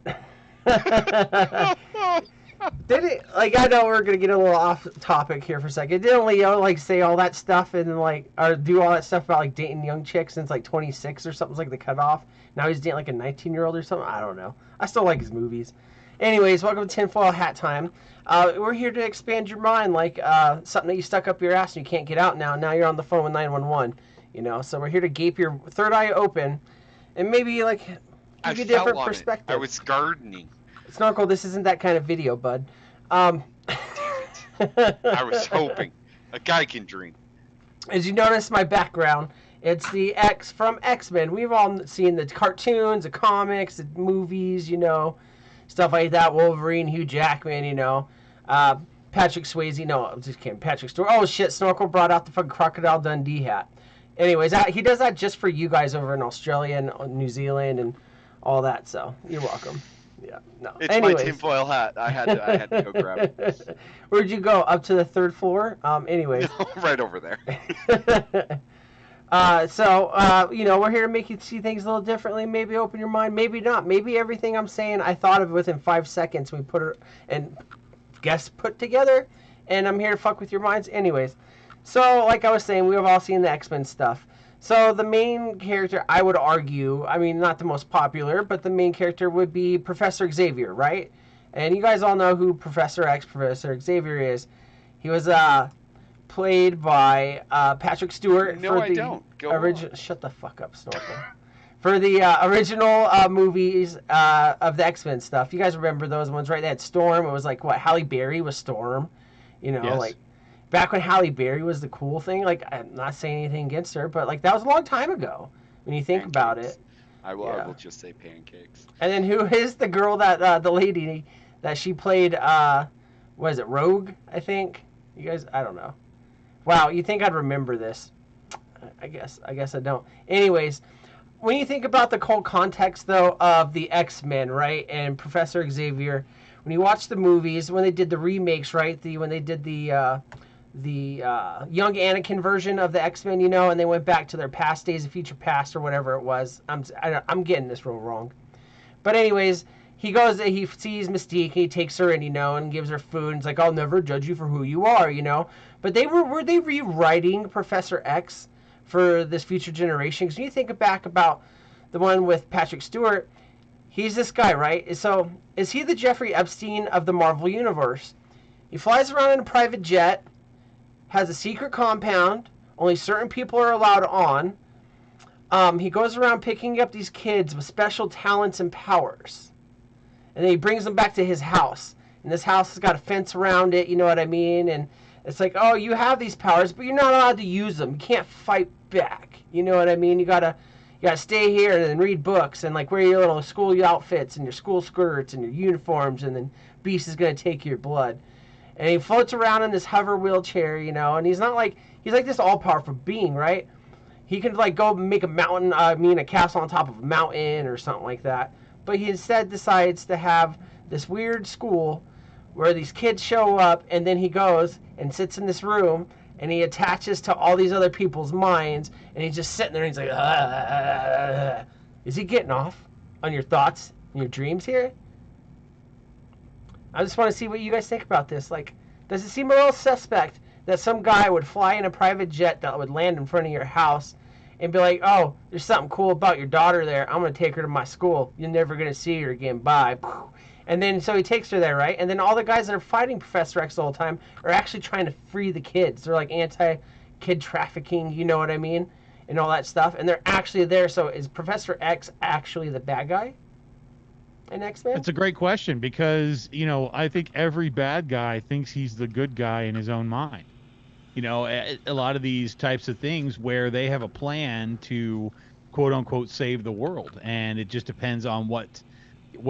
Did it, I know we're gonna get a little off topic here for a second. Didn't Leo say all that stuff and or do all that stuff about dating young chicks since 26 or something's like the cutoff? Now he's dating a 19-year-old or something? I don't know. I still like his movies. Anyways, welcome to Tinfoil Hat Time. We're here to expand your mind, something that you stuck up your ass and you can't get out now. Now you're on the phone with 911. So we're here to gape your third eye open and maybe give you a different perspective. I was gardening. Snorkel, this isn't that kind of video, bud. Damn it. I was hoping. A guy can dream. As you notice my background, it's the X from X-Men. We've all seen the cartoons, the comics, the movies, stuff like that. Wolverine, Hugh Jackman, Patrick Swayze. No, I'm just kidding. Patrick Stewart. Oh, shit. Snorkel brought out the fucking Crocodile Dundee hat. Anyways, he does that just for you guys over in Australia and New Zealand and all that, so you're welcome. Yeah, no. It's my tinfoil hat. I had to go grab it. Where'd you go? Up to the 3rd floor? Anyways. No, right over there. We're here to make you see things a little differently, maybe open your mind, maybe not. Maybe everything I'm saying I thought of within 5 seconds. We put together, and I'm here to fuck with your minds. Anyways. So, like I was saying, we've all seen the X-Men stuff. So, the main character, I would argue, not the most popular, but the main character would be Professor Xavier, right? And you guys all know who Professor Xavier is. He was played by Patrick Stewart. No, I don't. Go on. Shut the fuck up, Snorkel. For the original movies of the X-Men stuff. You guys remember those ones, right? They had Storm. It was Halle Berry was Storm. Yes. Back when Halle Berry was the cool thing, I'm not saying anything against her, but that was a long time ago when you think about it. I will just say pancakes. And then who is the girl that the lady that she played? What is it, Rogue? I think. You guys, I don't know. Wow, you think I'd remember this? I guess I don't. Anyways, when you think about the whole context though of the X-Men, right, and Professor Xavier, when you watch the movies, when they did the remakes, right, when they did the young Anakin version of the X-Men, and they went back to their past days of future past or whatever it was. I'm getting this real wrong. But anyways, he sees Mystique and he takes her in, and gives her food. And it's like, I'll never judge you for who you are, But were they rewriting Professor X for this future generation? Because when you think back about the one with Patrick Stewart, he's this guy, right? So is he the Jeffrey Epstein of the Marvel Universe? He flies around in a private jet, has a secret compound, only certain people are allowed on. He goes around picking up these kids with special talents and powers. And then he brings them back to his house. and this house has got a fence around it, you know what I mean? And it's like, oh, you have these powers, but you're not allowed to use them. You can't fight back, you know what I mean? You gotta stay here and read books and like wear your little school outfits and your school skirts and your uniforms, and then Beast is gonna take your blood. And he floats around in this hover wheelchair, you know, and he's like this all-powerful being, right? He can like go make a castle on top of a mountain or something like that. But he instead decides to have this weird school where these kids show up, and then he goes and sits in this room and he attaches to all these other people's minds, and he's just sitting there and he's like, ah. Is he getting off on your thoughts and your dreams here? I just want to see what you guys think about this. Like, does it seem a little suspect that some guy would fly in a private jet that would land in front of your house and be like, oh, there's something cool about your daughter there. I'm going to take her to my school. You're never going to see her again. Bye. And then so he takes her there, right? And then all the guys that are fighting Professor X the whole time are actually trying to free the kids. They're like anti-kid trafficking, you know what I mean? And all that stuff. And they're actually there. So is Professor X actually the bad guy in X-Men? It's a great question because, you know, I think every bad guy thinks he's the good guy in his own mind. You know, a lot of these types of things where they have a plan to, quote unquote, save the world. And it just depends on what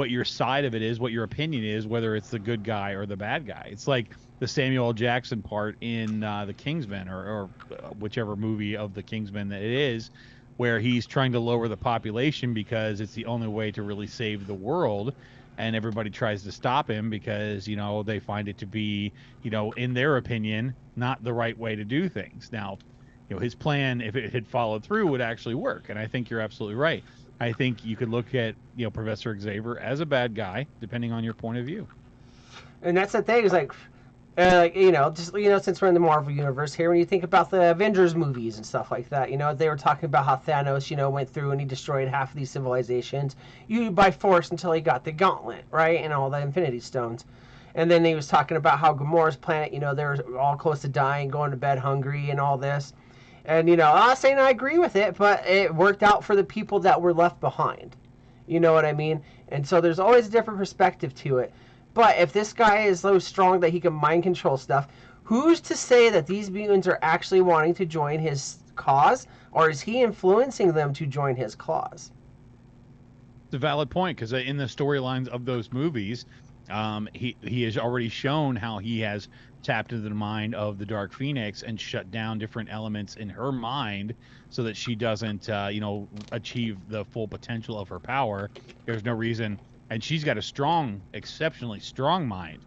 your side of it is, what your opinion is, whether it's the good guy or the bad guy. It's like the Samuel L. Jackson part in the Kingsman or whichever movie of the Kingsman that it is, where he's trying to lower the population because it's the only way to really save the world. And everybody tries to stop him because, you know, they find it to be, you know, in their opinion, not the right way to do things. Now, you know, his plan, if it had followed through, would actually work. And I think you're absolutely right. I think you could look at, you know, Professor Xavier as a bad guy, depending on your point of view. And that's the thing, is like, you know, just, you know, since we're in the Marvel universe here, when you think about the Avengers movies and stuff like that, you know, they were talking about how Thanos, you know, went through and he destroyed half of these civilizations by force until he got the gauntlet, right, and all the Infinity Stones. And then he was talking about how Gamora's planet, you know, they're all close to dying, going to bed hungry and all this. And, you know, I'm not saying I agree with it, but it worked out for the people that were left behind. You know what I mean? And so there's always a different perspective to it. But if this guy is so strong that he can mind control stuff, who's to say that these mutants are actually wanting to join his cause? Or is he influencing them to join his cause? It's a valid point, because in the storylines of those movies, he has already shown how he has tapped into the mind of the Dark Phoenix and shut down different elements in her mind so that she doesn't, you know, achieve the full potential of her power. There's no reason. And she's got a strong, exceptionally strong mind.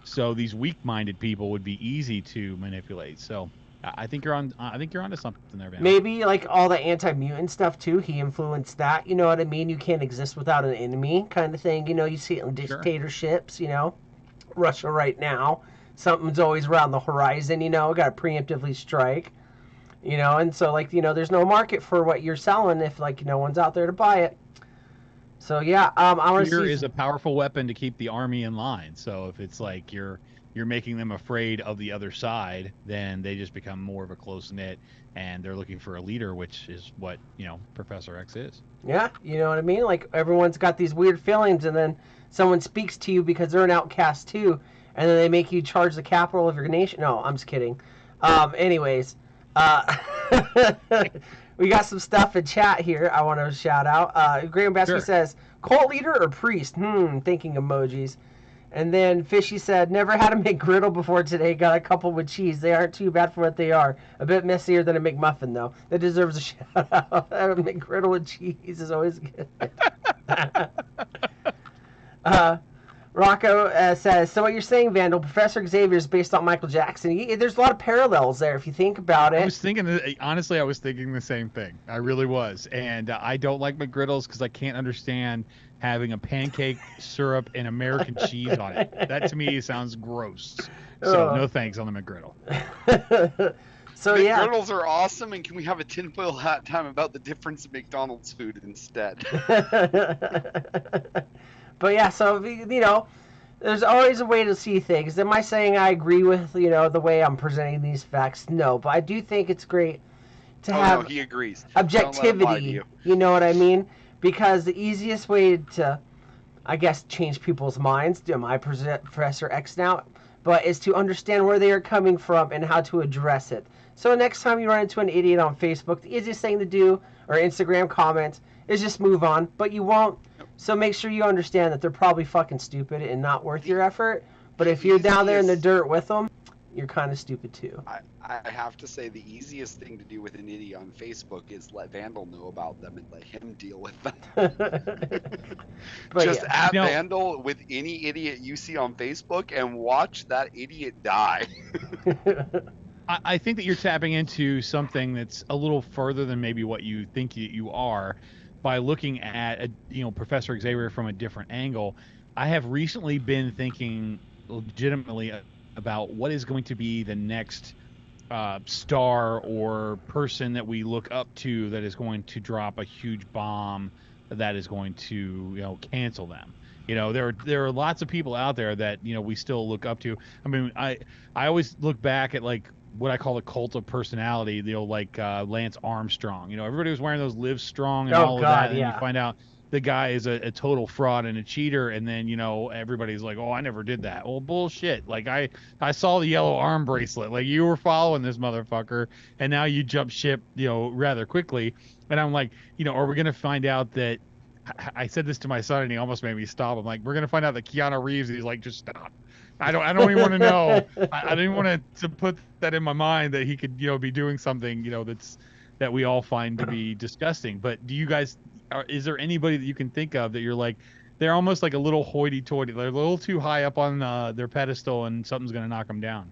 So these weak-minded people would be easy to manipulate. So I think you're on. I think you're onto something there, Van. Maybe like all the anti-mutant stuff too. He influenced that. You know what I mean? You can't exist without an enemy, kind of thing. You know, you see it in dictatorships. You know, Russia right now, something's always around the horizon. You know, got to preemptively strike. You know, and so like, you know, there's no market for what you're selling if like no one's out there to buy it. So yeah, I want to see. Fear is a powerful weapon to keep the army in line. So if it's like you're making them afraid of the other side, then they just become more of a close knit, and they're looking for a leader, which is what, you know, Professor X is. Yeah, you know what I mean? Like everyone's got these weird feelings, and then someone speaks to you because they're an outcast too, and then they make you charge the capital of your nation. No, I'm just kidding. Anyways, we got some stuff in chat here I want to shout out. Graham Basky says, cult leader or priest? Thinking emojis. And then Fishy said, never had a McGriddle before today. Got a couple with cheese. They aren't too bad for what they are. A bit messier than a McMuffin, though. That deserves a shout out. A McGriddle with cheese is always good. Rocco says, so what you're saying, Vandal, Professor Xavier is based on Michael Jackson. There's a lot of parallels there if you think about it. Honestly, I was thinking the same thing. I really was. And I don't like McGriddles because I can't understand having a pancake, syrup, and American cheese on it. That to me sounds gross. So no thanks on the McGriddle. So McGriddles are awesome, and can we have a tinfoil hat time about the difference of McDonald's food instead? But yeah, so, you know, there's always a way to see things. Am I saying I agree with, you know, the way I'm presenting these facts? No, but I do think it's great to have he agrees. Objectivity. You know what I mean? Because the easiest way to I guess, change people's minds. Am I Professor X now? But is to understand where they are coming from and how to address it. So next time you run into an idiot on Facebook, the easiest thing to do, or Instagram comments, is just move on. But you won't. So make sure you understand that they're probably fucking stupid and not worth your effort. But if you're down there in the dirt with them, you're kind of stupid too. I have to say the easiest thing to do with an idiot on Facebook is let Vandal know about them and let him deal with them. Just add Vandal with any idiot you see on Facebook and watch that idiot die. I think that you're tapping into something that's a little further than maybe what you think you are by looking at Professor Xavier from a different angle. I have recently been thinking legitimately about what is going to be the next star or person that we look up to that is going to drop a huge bomb that is going to cancel them. There are lots of people out there that we still look up to. I mean, I always look back at like what I call the cult of personality, like Lance Armstrong. Everybody was wearing those Live Strong and all of that, and you find out the guy is a total fraud and a cheater, and then everybody's like, oh, I never did that. Well, bullshit. Like I saw the yellow arm bracelet. Like you were following this motherfucker, and now you jump ship rather quickly. And I'm like, are we gonna find out that I said this to my son and he almost made me stop. I'm like, we're gonna find out that Keanu Reeves, he's like, just stop. I don't even want to know. I didn't want to put that in my mind that he could be doing something that we all find to be disgusting. But do you guys? Is there anybody that you can think of that you're like, they're almost like a little hoity-toity, they're a little too high up on their pedestal and something's going to knock them down?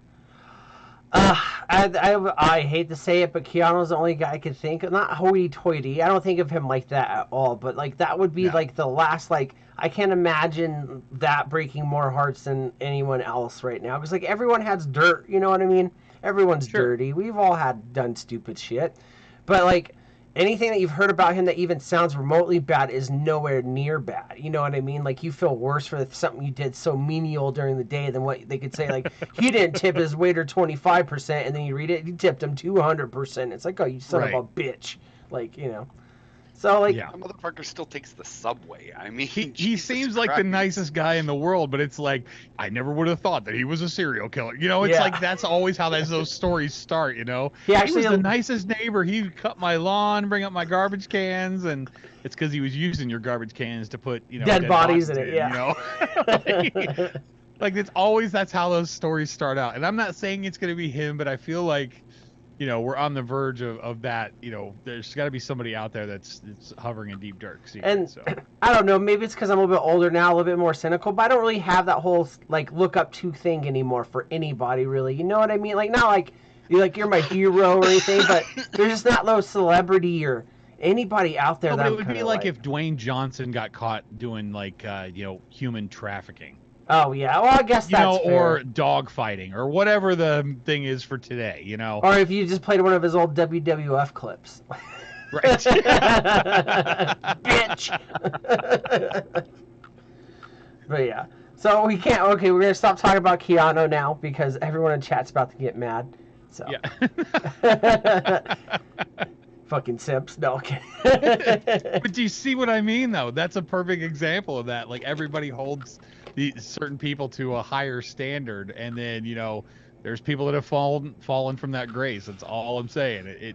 I hate to say it, but Keanu's the only guy I could think of. Not hoity-toity. I don't think of him like that at all. But like that would be like the last. Like I can't imagine that breaking more hearts than anyone else right now. Because like everyone has dirt. You know what I mean? Everyone's dirty. We've all done stupid shit. But like anything that you've heard about him that even sounds remotely bad is nowhere near bad. You know what I mean? Like, you feel worse for something you did so menial during the day than what they could say. Like, he didn't tip his waiter 25%, and then you read it, he tipped him 200%. It's like, oh, you son of a bitch. Like, So, like, that motherfucker still takes the subway. I mean, he seems like the nicest guy in the world, but it's like, I never would have thought that he was a serial killer. It's like, that's always how those stories start, He was the nicest neighbor. He cut my lawn, bring up my garbage cans, and it's because he was using your garbage cans to put, dead bodies in it, like, it's always, that's how those stories start out. And I'm not saying it's going to be him, but I feel like, we're on the verge of that. There's got to be somebody out there that's hovering in deep dirt. I don't know. Maybe it's because I'm a little bit older now, a little bit more cynical. But I don't really have that whole like look up to thing anymore for anybody, really. You know what I mean? Like not like you're my hero or anything, but there's just not no celebrity or anybody out there. It would be like if Dwayne Johnson got caught doing like human trafficking. Oh, yeah. Well, I guess that's fair. Or dog fighting, or whatever the thing is for today, Or if you just played one of his old WWF clips. Right. Bitch! But yeah. So we can't... Okay, we're going to stop talking about Keanu now, because everyone in chat's about to get mad. So. Yeah. Fucking simps. No, okay. But do you see what I mean, though? That's a perfect example of that. Like, everybody holds certain people to a higher standard, and then there's people that have fallen from that grace. That's all I'm saying.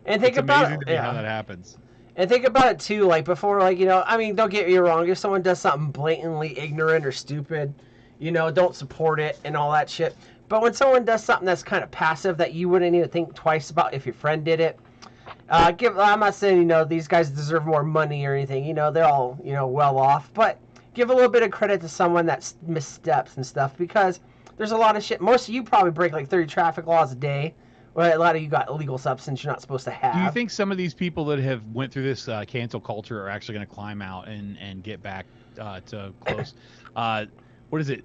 And think about amazing to me how that happens. And think about it too, like before, like I mean, don't get me wrong. If someone does something blatantly ignorant or stupid, don't support it and all that shit. But when someone does something that's kind of passive that you wouldn't even think twice about if your friend did it, I'm not saying these guys deserve more money or anything. They're all well off, but give a little bit of credit to someone that missteps and stuff, because there's a lot of shit. Most of you probably break like 30 traffic laws a day. Well, a lot of you got illegal substance you're not supposed to have. Do you think some of these people that have went through this cancel culture are actually going to climb out and get back to close? What is it?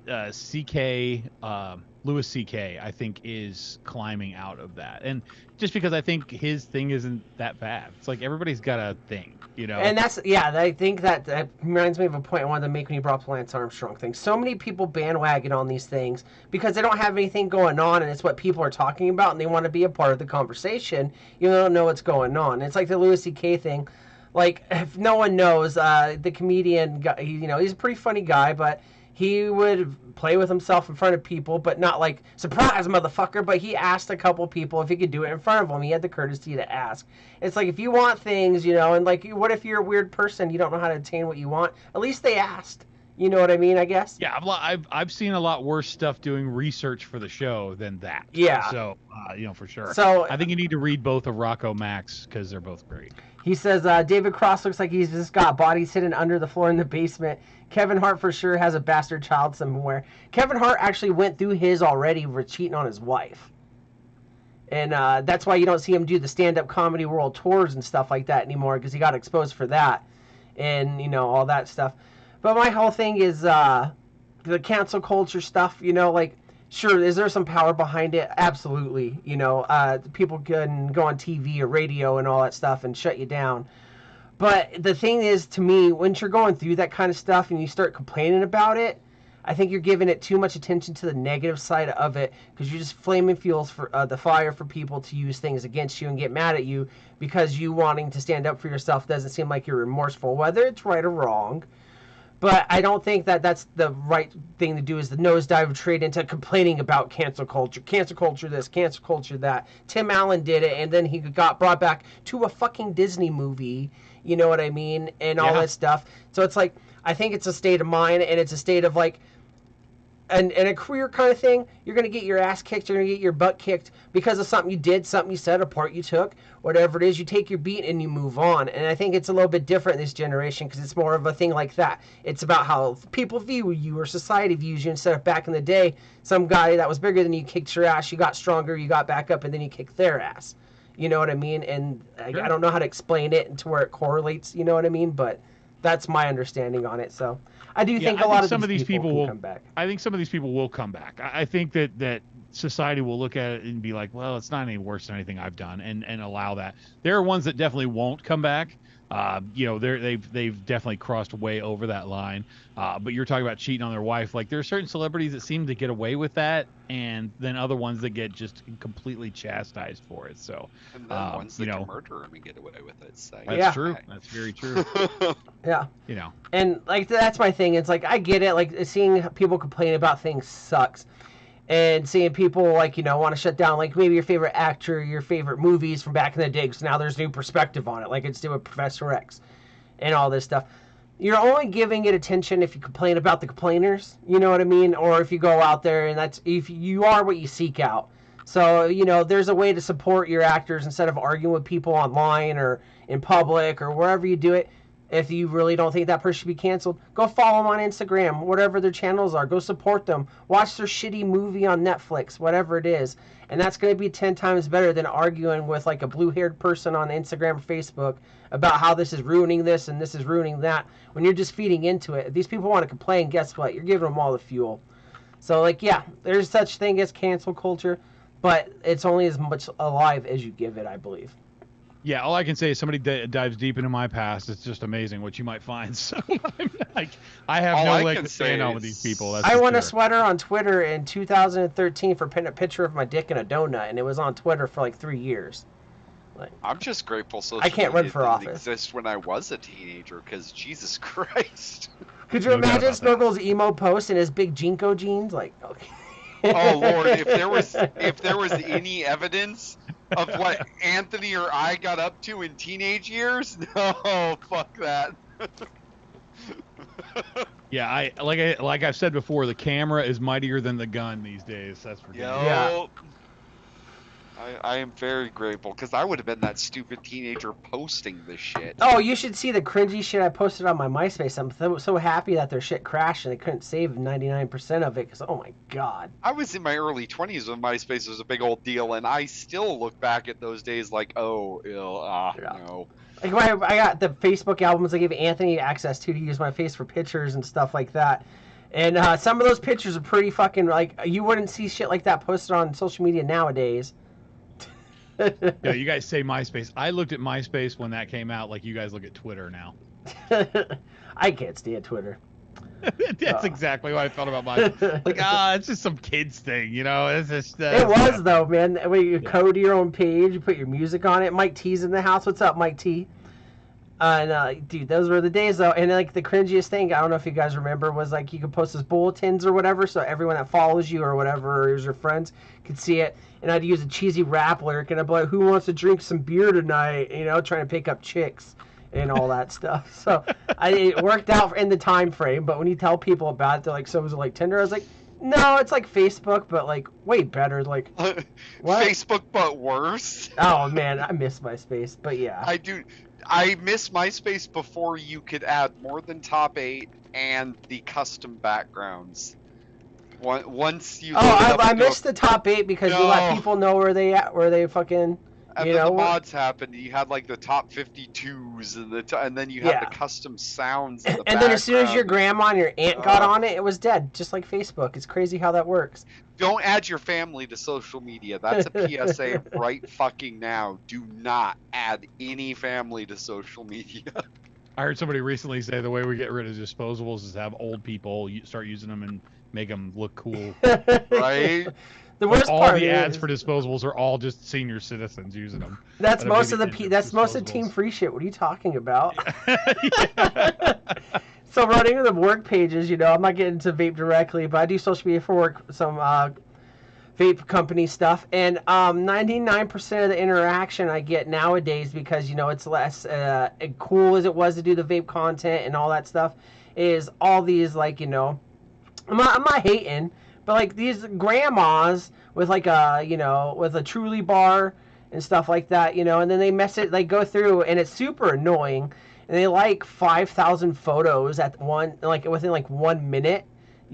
Louis C.K. I think is climbing out of that, and just because I think his thing isn't that bad. It's like everybody's got a thing, And I think that reminds me of a point I wanted to make when you brought up the Lance Armstrong thing. So many people bandwagon on these things because they don't have anything going on, and it's what people are talking about, and they want to be a part of the conversation. You don't know what's going on. It's like the Louis C.K. thing. like, if no one knows, the comedian, he's a pretty funny guy, but he would play with himself in front of people, but not like, surprise, motherfucker. But he asked a couple people if he could do it in front of them. He had the courtesy to ask. It's like, if you want things, and like, what if you're a weird person, you don't know how to attain what you want? At least they asked. You know what I mean, I guess? Yeah, I've seen a lot worse stuff doing research for the show than that. Yeah. So, for sure. So I think you need to read both of Rocco Max because they're both great. He says, David Cross looks like he's just got bodies hidden under the floor in the basement. Kevin Hart for sure has a bastard child somewhere. Kevin Hart actually went through his already for cheating on his wife. And that's why you don't see him do the stand-up comedy world tours and stuff like that anymore, because he got exposed for that. And, all that stuff. But my whole thing is the cancel culture stuff, like, sure, is there some power behind it? Absolutely. People can go on TV or radio and all that stuff and shut you down. But the thing is, to me, once you're going through that kind of stuff and you start complaining about it, I think you're giving it too much attention to the negative side of it, because you're just flaming fuels for the fire for people to use things against you and get mad at you because you wanting to stand up for yourself doesn't seem like you're remorseful, whether it's right or wrong. But I don't think that that's the right thing to do, is the nosedive trade into complaining about cancel culture this, cancel culture that. Tim Allen did it, and then he got brought back to a fucking Disney movie, you know what I mean, and all that stuff. So it's like, I think it's a state of mind, and it's a state of like, and a career kind of thing. You're going to get your ass kicked, you're going to get your butt kicked because of something you did, something you said, a part you took, whatever it is. You take your beat and you move on. And I think it's a little bit different in this generation, because it's more of a thing like that. It's about how people view you or society views you, instead of back in the day, some guy that was bigger than you kicked your ass, you got stronger, you got back up, and then you kicked their ass. You know what I mean? And sure. I don't know how to explain it to where it correlates, you know what I mean? But that's my understanding on it. So I do think a lot of these people will come back. I think some of these people will come back. I think that society will look at it and be like, well, it's not any worse than anything I've done, and allow that. There are ones that definitely won't come back. They've definitely crossed way over that line. But you're talking about cheating on their wife. Like, there are certain celebrities that seem to get away with that, and then other ones that get just completely chastised for it. So, and then ones that can murder them and get away with it. So that's true. That's very true. Yeah. And like, that's my thing. It's like, I get it. Like, seeing people complain about things sucks. And seeing people, like, want to shut down, like, maybe your favorite actor, your favorite movies from back in the day, because now there's new perspective on it, like it's doing Professor X and all this stuff. You're only giving it attention if you complain about the complainers, you know what I mean? Or if you go out there, and that's, if you are what you seek out. So, there's a way to support your actors instead of arguing with people online or in public or wherever you do it. If you really don't think that person should be canceled, go follow them on Instagram, whatever their channels are. Go support them. Watch their shitty movie on Netflix, whatever it is. And that's going to be 10 times better than arguing with like a blue-haired person on Instagram or Facebook about how this is ruining this and this is ruining that, when you're just feeding into it. If these people want to complain, guess what? You're giving them all the fuel. So, like, yeah, there's such thing as cancel culture, but it's only as much alive as you give it, I believe. Yeah, all I can say is somebody dives deep into my past. It's just amazing what you might find. So I have no leg to stand on with these people. I won a sweater on Twitter in 2013 for putting a picture of my dick in a donut, and it was on Twitter for like 3 years. Like, I'm just grateful social I can't run for media office. didn't exist when I was a teenager, because Jesus Christ. Could you imagine Snorkel's emo post in his big Jinko jeans? Like, okay. Oh Lord, if there was any evidence of what Anthony or I got up to in teenage years, no, fuck that. Yeah, like I've said before, the camera is mightier than the gun these days. That's for damn. Yeah. I am very grateful, because I would have been that stupid teenager posting this shit. Oh, you should see the cringy shit I posted on my MySpace. I'm so happy that their shit crashed and they couldn't save 99% of it, because, oh my god. I was in my early 20s when MySpace was a big old deal, and I still look back at those days like, no. Like, I got the Facebook albums I gave Anthony access to use my face for pictures and stuff like that. And some of those pictures are pretty fucking, like, you wouldn't see shit like that posted on social media nowadays. Yeah, you guys say MySpace. I looked at MySpace when that came out like you guys look at Twitter now. I can't stand Twitter. That's exactly what I thought about MySpace. Like, it's just some kids thing, It's just. It was though, man. When you code your own page, you put your music on it. Mike T's in the house. What's up, Mike T? Dude, those were the days though. And like the cringiest thing, I don't know if you guys remember, was like you could post those bulletins or whatever, so everyone that follows you or whatever, or is your friends, could see it. And I'd use a cheesy rap lyric, and I'd be like, "Who wants to drink some beer tonight?" You know, trying to pick up chicks and all that stuff. So it worked out in the time frame. But when you tell people about it, they're like, "So was it like Tinder?" I was like, "No, it's like Facebook, but like way better." Like, what? Facebook, but worse. Oh man, I miss MySpace, but yeah. I do. I miss MySpace before you could add more than top 8 and the custom backgrounds. Once you. I missed the top 8 because you let people know where they fucking. And then the mods happened. You had like the top 52s and then you had the custom sounds. And then as soon as your grandma and your aunt got on it, it was dead, just like Facebook. It's crazy how that works. Don't add your family to social media. That's a PSA right fucking now. Do not add any family to social media. I heard somebody recently say the way we get rid of disposables is have old people start using them and make them look cool. Right? The worst all part the ads for disposables are all just senior citizens using them. That's most of most of Team Free shit. What are you talking about? So running the work pages, I'm not getting into vape directly, but I do social media for work, some vape company stuff, and 99% of the interaction I get nowadays, because it's less cool as it was to do the vape content and all that stuff, is all these like I'm not hating. But like these grandmas with like with a Truly bar and stuff like that, and then they go through and it's super annoying, and they like 5,000 photos at within 1 minute,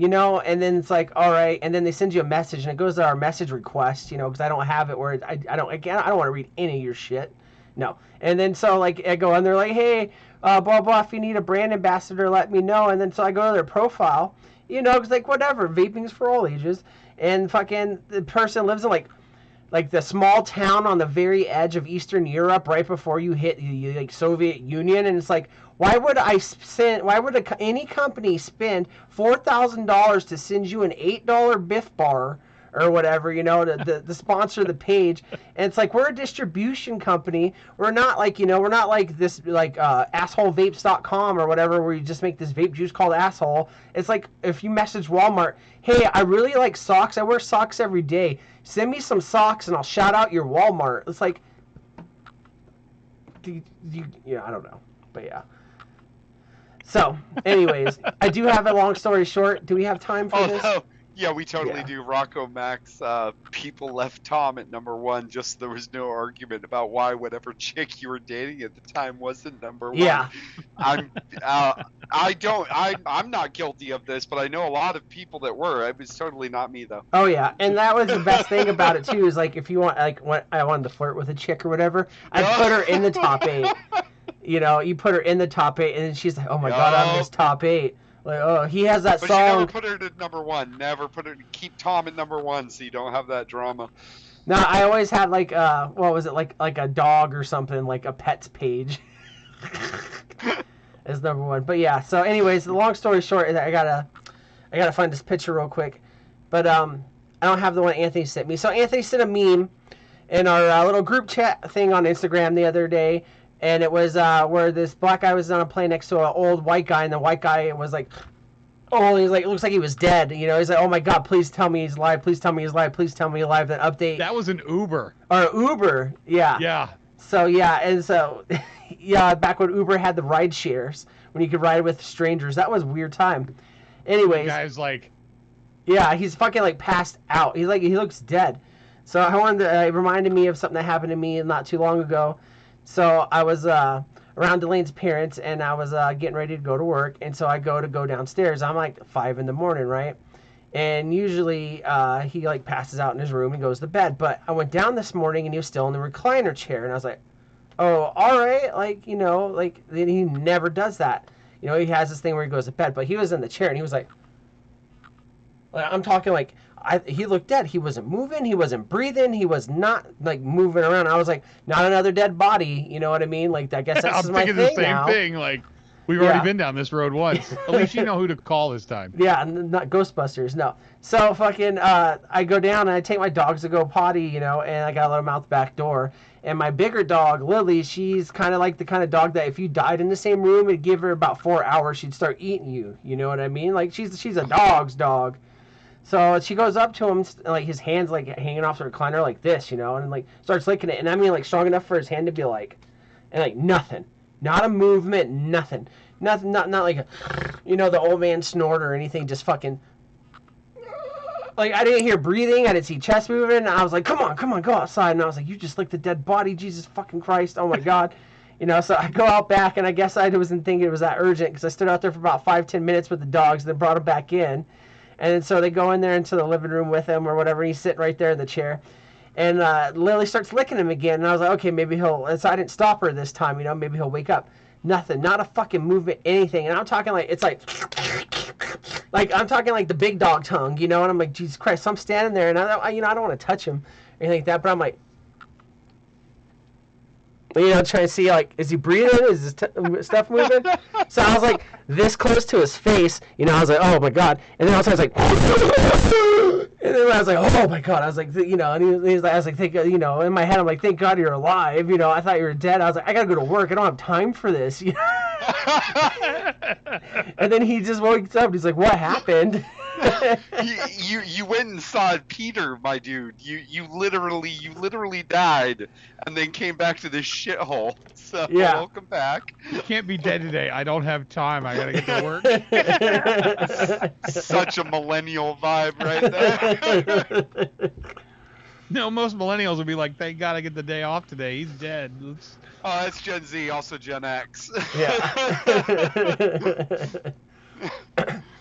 and then it's like, all right, and then they send you a message and it goes to our message request, because I don't have it where I don't want to read any of your shit, no, and then so like I go and they're like, hey, blah blah, if you need a brand ambassador, let me know, and then so I go to their profile. Because like whatever, vaping's for all ages, and fucking the person lives in like the small town on the very edge of Eastern Europe, right before you hit the Soviet Union, and it's like, why would any company spend $4,000 to send you an $8 Biff bar or whatever, to sponsor the page? And it's like, we're a distribution company. We're not like, we're not like this, like, assholevapes.com or whatever, where you just make this vape juice called Asshole. It's like, if you message Walmart, hey, I really like socks. I wear socks every day. Send me some socks and I'll shout out your Walmart. It's like, I don't know. But yeah. So, anyways, I do have a long story short. Do we have time for this? No. Yeah, we totally do. Rocco Max, people left Tom at number 1, just there was no argument about why whatever chick you were dating at the time wasn't number 1. Yeah. I'm not guilty of this, but I know a lot of people that were. It was totally not me though. Oh yeah, and that was the best thing about it too, is like if you want, like when I wanted to flirt with a chick or whatever, I'd put her in the top 8. You put her in the top 8, and then she's like, oh my god, I'm in his top 8. Like, oh, he has that but song. But you never put her to number 1. Never put her. Keep Tom at number 1 so you don't have that drama. No, I always had like what was it, like a dog or something, like a pets page as number 1. But yeah. So, anyways, the long story short is I gotta find this picture real quick. But I don't have the one Anthony sent me. So Anthony sent a meme in our little group chat thing on Instagram the other day. And it was where this black guy was on a plane next to an old white guy, and the white guy was like, oh, he's like, it looks like he was dead. He's like, oh my god, please tell me he's alive, please tell me he's alive, please tell me he's alive. Then update. That was an Uber. Or Uber, yeah. Yeah. So yeah, and so yeah, back when Uber had the ride shares, when you could ride with strangers, that was a weird time. Anyways, the guy's like, yeah, he's fucking like passed out. He's like, he looks dead. So I wanted to, it reminded me of something that happened to me not too long ago. So I was around Delaine's parents, and I was getting ready to go to work, and so I go downstairs. I'm like 5 in the morning, right? And usually he like passes out in his room and goes to bed. But I went down this morning, and he was still in the recliner chair, and I was like, oh, all right, like he never does that. He has this thing where he goes to bed, but he was in the chair, and he was like I'm talking like. He looked dead. He wasn't moving. He wasn't breathing. He was not like moving around. I was like, not another dead body. You know what I mean? Like, I guess that's my thing now. I'm thinking the same thing. Like, We've already been down this road once. At least you know who to call this time. Yeah, not Ghostbusters, no. So fucking, I go down and I take my dogs to go potty, you know, and I gotta let them out the back door. And my bigger dog, Lily, she's kind of like the kind of dog that if you died in the same room, it'd give her about 4 hours, she'd start eating you. You know what I mean? Like, she's a dog's dog. So she goes up to him, like, his hand's, like, hanging off the recliner like this, you know, and, like, starts licking it. And I mean, like, strong enough for his hand to be like, and, like, nothing. Not a movement, nothing. Nothing, not like, a, you know, the old man snort or anything, just fucking, like, I didn't hear breathing, I didn't see chest moving, and I was like, come on, go outside. And I was like, you just licked the dead body, Jesus fucking Christ, oh my God. You know, so I go out back, and I guess I wasn't thinking it was that urgent, because I stood out there for about 5-10 minutes with the dogs, then brought them back in. And so they go in there into the living room with him or whatever, and he's sitting right there in the chair. And Lily starts licking him again, and I was like, okay, maybe he'll, and so I didn't stop her this time, you know, maybe he'll wake up. Nothing, not a fucking movement, anything. And I'm talking like, it's like I'm talking like the big dog tongue, you know, and I'm like, Jesus Christ. So I'm standing there, and I don't want to touch him or anything like that, but I'm like, you know, trying to see, like, is he breathing? Is his stuff moving? So I was like this close to his face, you know, I was like, oh my God. And then all of a sudden I was like, and then I was like, oh my God. I was like, you know, and he was like, I was like, you know, in my head, I'm like, thank God you're alive. You know, I thought you were dead. I was like, I got to go to work. I don't have time for this. You know? And then he just wakes up. He's like, what happened? you went and saw Peter, my dude. You literally died and then came back to this shithole. So yeah. Welcome back. You can't be dead today. I don't have time. I gotta get to work. Such a millennial vibe right there. No, most millennials would be like, thank God I get the day off today. He's dead. Oh, that's Gen Z, also Gen X. Yeah.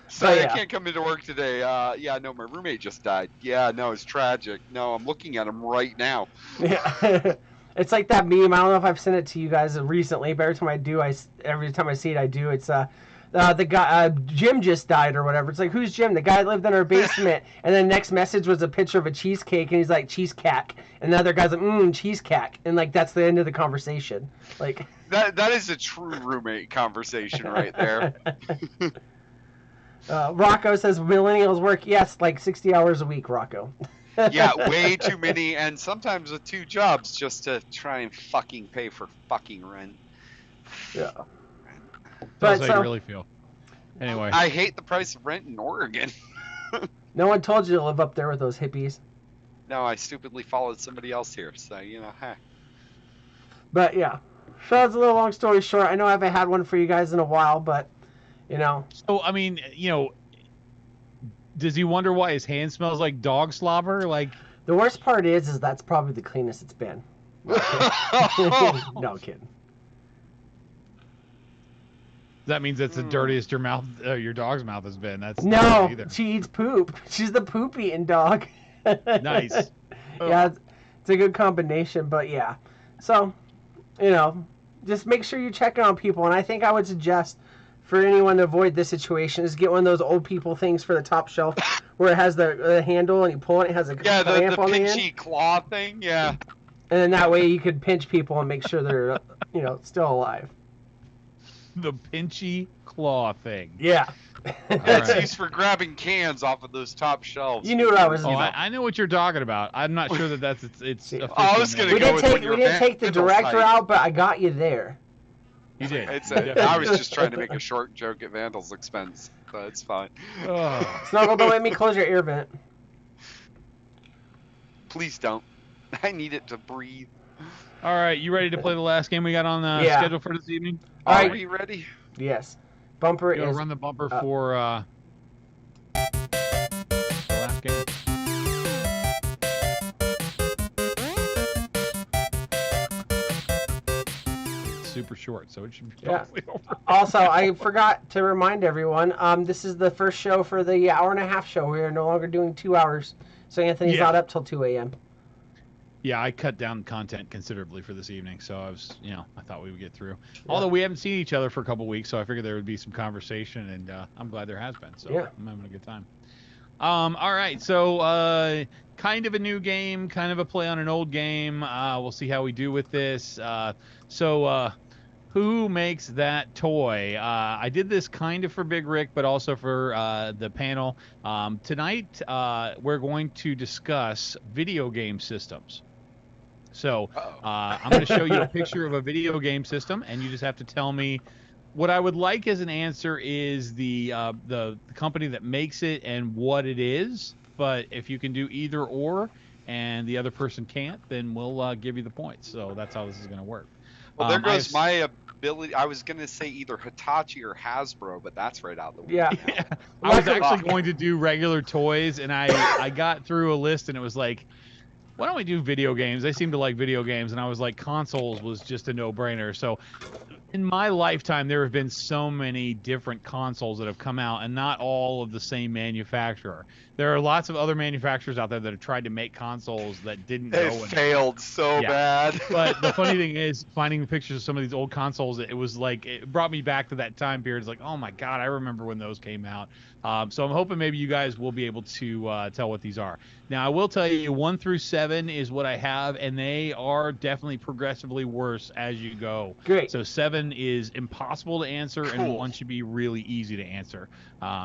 Sorry, I can't come into work today. Yeah, no, my roommate just died. Yeah, no, it's tragic. No, I'm looking at him right now. Yeah. It's like that meme. I don't know if I've sent it to you guys recently, but every time I do, every time I see it, I do. It's the guy, Jim just died or whatever. It's like, who's Jim? The guy that lived in our basement. And then the next message was a picture of a cheesecake, and he's like, cheesecake. And the other guy's like, cheesecake. And like, that's the end of the conversation. Like that is a true roommate conversation right there. Rocco says millennials work, yes, like 60 hours a week, Rocco. Yeah, way too many, and sometimes with 2 jobs just to try and fucking pay for fucking rent. Yeah. That's how you really feel. Anyway. I hate the price of rent in Oregon. No one told you to live up there with those hippies. No, I stupidly followed somebody else here, so, you know, hey. But, yeah. So that's a little long story short. I know I haven't had one for you guys in a while, but, you know. So, I mean, you know, does he wonder why his hand smells like dog slobber? Like, the worst part is that's probably the cleanest it's been. No kidding. No kidding. That means that's the dirtiest your dog's mouth has been. That's no. She eats poop. She's the poop eating dog. Nice. Yeah, it's a good combination. But yeah, so you know, just make sure you check on people. And I think I would suggest for anyone to avoid this situation is get one of those old people things for the top shelf where it has the handle and you pull it. It has a clamp on the pinchy claw thing. Yeah. And then that way you could pinch people and make sure they're still alive. The pinchy claw thing. Yeah. It's used for grabbing cans off of those top shelves. You knew what I was. I know what you're talking about. I'm not sure that it's. I was going to go with we didn't take the direct route, but I got you there. You did. I was just trying to make a short joke at Vandal's expense, but it's fine. Snorkel, don't let me close your ear vent. Please don't. I need it to breathe. All right, you ready to play the last game we got on the schedule for this evening? Are you ready? Yes. Bumper is... run the bumper for the last game. It's super short, so it should be probably over. Also, I forgot to remind everyone, this is the first show for the hour-and-a-half show. We are no longer doing 2 hours, so Anthony's not up till 2 a.m. Yeah, I cut down content considerably for this evening, so I thought we would get through. Yeah. Although we haven't seen each other for a couple weeks, so I figured there would be some conversation, and I'm glad there has been. So I'm having a good time. All right, so kind of a new game, kind of a play on an old game. We'll see how we do with this. So Who makes that toy? I did this kind of for Big Rick, but also for the panel. Tonight, we're going to discuss video game systems. So I'm going to show you a picture of a video game system, and you just have to tell me what I would like as an answer is the company that makes it and what it is. But if you can do either or, and the other person can't, then we'll give you the points. So that's how this is going to work. Well, there goes my ability. I was going to say either Hitachi or Hasbro, but that's right out the window. Yeah. I was actually going to do regular toys, and I got through a list, and it was like, why don't we do video games? They seem to like video games, and I was like, consoles was just a no-brainer. So in my lifetime, there have been so many different consoles that have come out, and not all of the same manufacturer. There are lots of other manufacturers out there that have tried to make consoles that didn't go. They failed so bad. But the funny thing is, finding the pictures of some of these old consoles, it was like, it brought me back to that time period. It's like, oh my God, I remember when those came out. So I'm hoping maybe you guys will be able to tell what these are. Now, I will tell you, 1 through 7 is what I have, and they are definitely progressively worse as you go. Great. So 7 is impossible to answer, and 1 should be really easy to answer.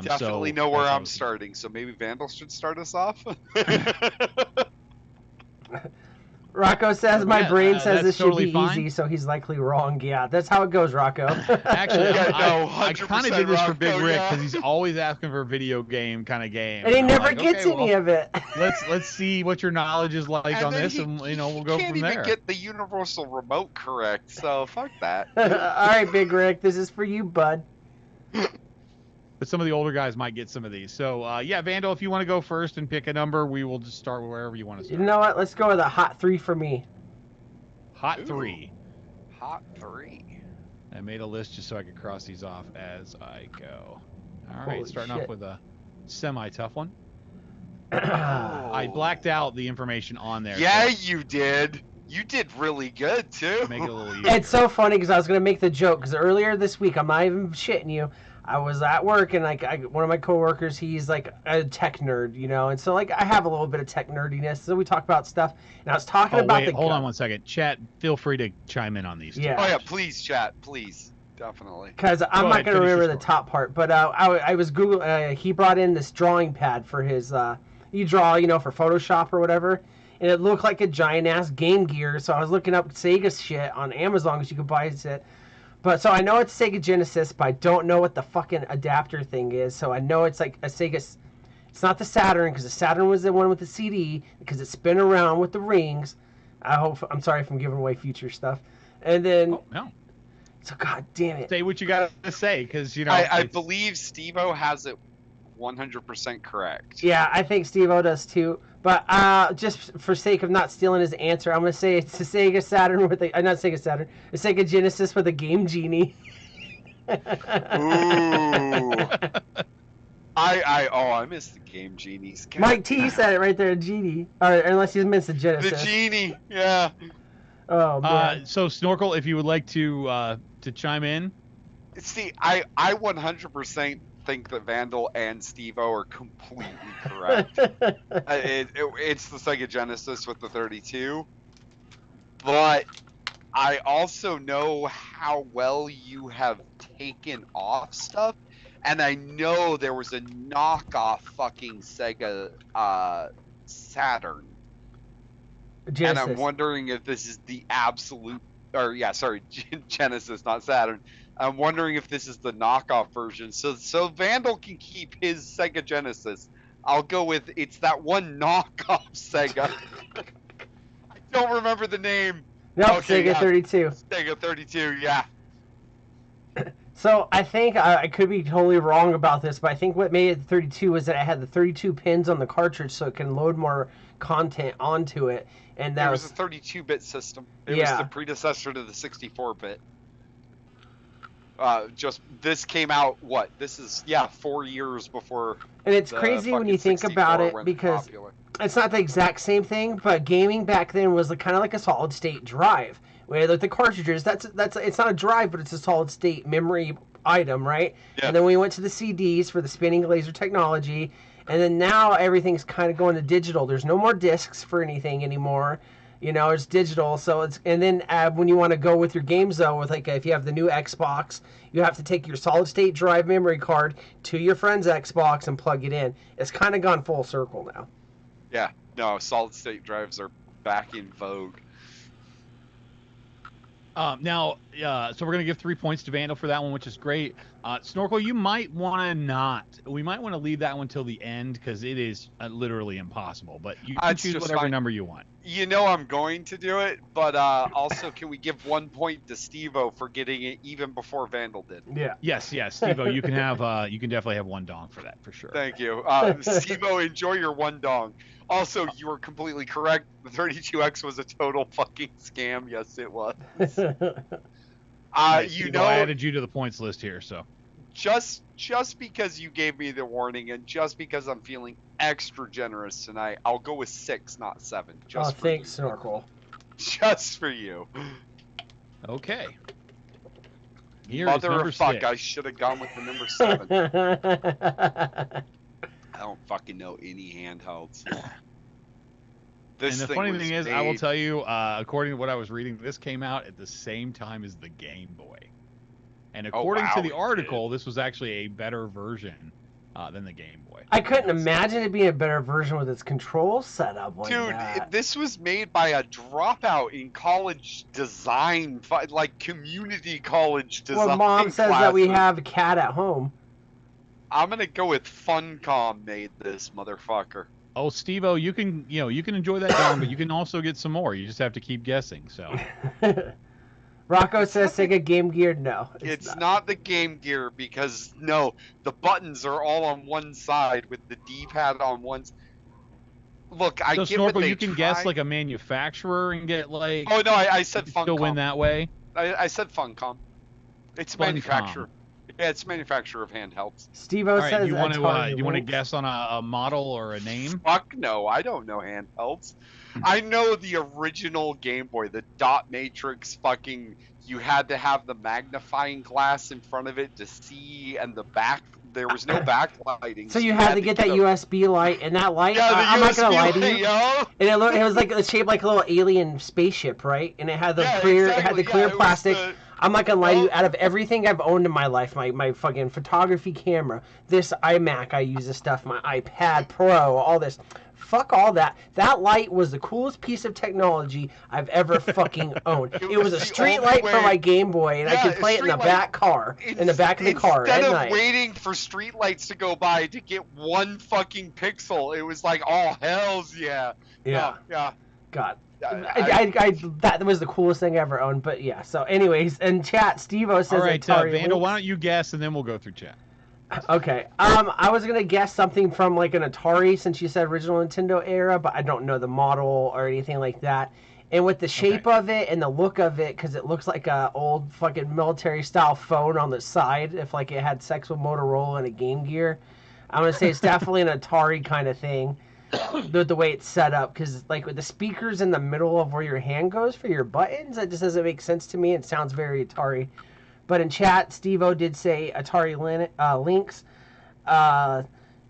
Definitely know where I'm starting, so maybe Vandal should start us off. Rocco says my brain says this should be easy, so he's likely wrong. Yeah, that's how it goes, Rocco. Actually, I kind of did this for Big Rick because he's always asking for a video game kind of game, and he never gets any of it. Let's see what your knowledge is like on this, and we'll go from there. Can't even get the universal remote correct, so fuck that. All right, Big Rick, this is for you, bud. But some of the older guys might get some of these. So, yeah, Vandal, if you want to go first and pick a number, we will just start wherever you want to start. You know what? Let's go with a hot 3 for me. Hot 3. Hot 3. I made a list just so I could cross these off as I go. All right, starting off with a semi-tough one. I blacked out the information on there. Yeah, you did. You did really good, too. Make it a little easier. It's so funny because I was going to make the joke because earlier this week, I'm not even shitting you, I was at work and one of my coworkers, he's like a tech nerd, you know, and so like I have a little bit of tech nerdiness. So we talk about stuff, and I was talking about hold on one second, chat. Feel free to chime in on these. Yeah. Oh yeah, please, chat, please, definitely. Because I'm not gonna remember the top part, but I was Google. He brought in this drawing pad for his. You draw, you know, for Photoshop or whatever, and it looked like a giant ass Game Gear. So I was looking up Sega shit on Amazon because you could buy it. But so I know it's Sega Genesis, but I don't know what the fucking adapter thing is. So I know it's like a Sega. It's not the Saturn because the Saturn was the one with the CD because it spin around with the rings. I'm sorry if I'm giving away future stuff. And then. Oh, no. So god damn it. Say what you gotta say because you know. I believe Steve-O has it 100% correct. Yeah, I think Steve-O does too. But just for sake of not stealing his answer, I'm going to say it's a Sega Saturn with a... not Sega Saturn. A Sega Genesis with a Game Genie. Ooh. I missed the Game Genies. God. Mike T said it right there, Genie. Or unless he missed the Genesis. The Genie, yeah. Oh, man. So, Snorkel, if you would like to chime in. See, I 100% think that Vandal and Steve-O are completely correct. It's the Sega Genesis with the 32. But I also know how well you have taken off stuff. And I know there was a knockoff fucking Sega Saturn. Genesis. And I'm wondering if this is the absolute... Or, yeah, sorry, Genesis, not Saturn. I'm wondering if this is the knockoff version. So Vandal can keep his Sega Genesis. I'll go with it's that one knockoff Sega. I don't remember the name. Nope, okay, Sega 32. Sega 32, yeah. So I think I could be totally wrong about this, but I think what made it 32 was that it had the 32 pins on the cartridge, so it can load more content onto it. And that was a 32-bit system. It was the predecessor to the 64-bit. Just this came out this is 4 years before. And it's crazy when you think about it because popular. It's not the exact same thing, but gaming back then was kind of like a solid state drive where like the cartridges that's it's not a drive but it's a solid state memory item, right? Yeah. And then we went to the CDs for the spinning laser technology, and then now everything's kind of going to digital. There's no more discs for anything anymore. You know, it's digital, so it's, and then when you want to go with your games though, with like if you have the new Xbox, you have to take your solid state drive memory card to your friend's Xbox and plug it in. It's kind of gone full circle now. Yeah, no, solid state drives are back in vogue. So we're going to give 3 points to Vandal for that one, which is great. Snorkel, you might want to we might want to leave that one till the end because it is literally impossible, but you can choose whatever number you want. You know I'm going to do it, but also can we give 1 point to Steve-O for getting it even before Vandal did? Yeah. Yes, Steve-O, you can have you can definitely have 1 dong for that for sure. Thank you. Steve-O, enjoy your 1 dong. Also, you were completely correct. The 32X was a total fucking scam. Yes, it was. I added you to the points list here, so. Just because you gave me the warning and just because I'm feeling extra generous tonight, I'll go with 6, not 7. Thanks, Snorkel. Just for you. Okay. Mother of fuck, I should have gone with the number 7. I don't fucking know any handhelds. And the funny thing is, I will tell you, according to what I was reading, this came out at the same time as the Game Boy. And according to the article, this was actually a better version than the Game Boy. I couldn't imagine it being a better version with its control setup like that. Dude, this was made by a dropout in college design, like community college design. Well, Mom says that we have a cat at home. I'm gonna go with Funcom made this motherfucker. Oh, Steve-O, you can enjoy that dong, but you can also get some more. You just have to keep guessing. So. Rocco says Sega Game Gear. No, it's not the Game Gear because no, the buttons are all on one side with the D-pad on one. Look, I get Snorkel, what they you can guess like a manufacturer and get like. Oh no, I said Funcom. Still win that way. I said Funcom. It's a manufacturer. Yeah, it's a manufacturer of handhelds. Steve-O says you want to guess on a model or a name? Fuck no, I don't know handhelds. I know the original Game Boy, the dot matrix fucking, you had to have the magnifying glass in front of it to see, and the back, there was no backlighting. So you had to get that USB light, and that light, I'm not going to lie to you. And it was like, it shaped like a little alien spaceship, right? And it had the clear plastic. I'm not gonna lie to you, out of everything I've owned in my life, my fucking photography camera, this iMac I use this stuff, my iPad Pro, all this, fuck all that. That light was the coolest piece of technology I've ever fucking owned. It was a street light for my Game Boy, and I could play it in the back car, in the back of the car at night. Instead of waiting for street lights to go by to get one fucking pixel, it was like, oh, hells yeah. Yeah. God. That was the coolest thing I ever owned, but yeah. So, anyways, in chat, Steve-O says. All right, Vandal, why don't you guess and then we'll go through chat. Okay. I was gonna guess something from like an Atari since you said original Nintendo era, but I don't know the model or anything like that. And with the shape of it and the look of it, because it looks like a old fucking military style phone on the side, if like it had sex with Motorola and a Game Gear, I'm gonna say it's definitely an Atari kind of thing. The way it's set up, because like with the speakers in the middle of where your hand goes for your buttons, that just doesn't make sense to me. It sounds very Atari. But in chat, Steve-O did say Atari Lynx.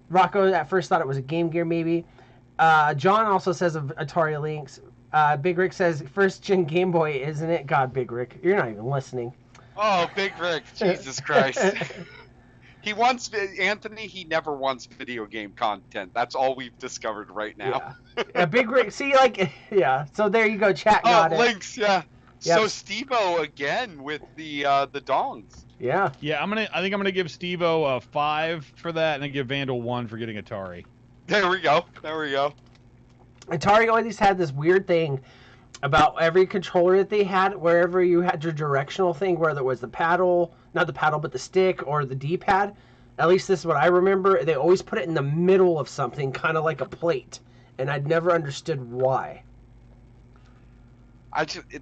Rocco at first thought it was a Game Gear maybe. John also says of Atari Lynx. Big Rick says first gen Game Boy, isn't it? God, Big Rick, you're not even listening. Oh, Big Rick, Jesus Christ. Anthony, he never wants video game content. That's all we've discovered right now. Yeah, Big Rick, see, like, yeah. So there you go, chat got it. Links, yeah. Yep. So Steve-O again with the dongs. Yeah. Yeah, I think I'm gonna give Steve-O a 5 for that, and then give Vandal 1 for getting Atari. There we go. Atari always had this weird thing about every controller that they had, wherever you had your directional thing, whether it was the paddle, not the paddle, but the stick or the D-pad. At least this is what I remember. They always put it in the middle of something, kind of like a plate, and I'd never understood why.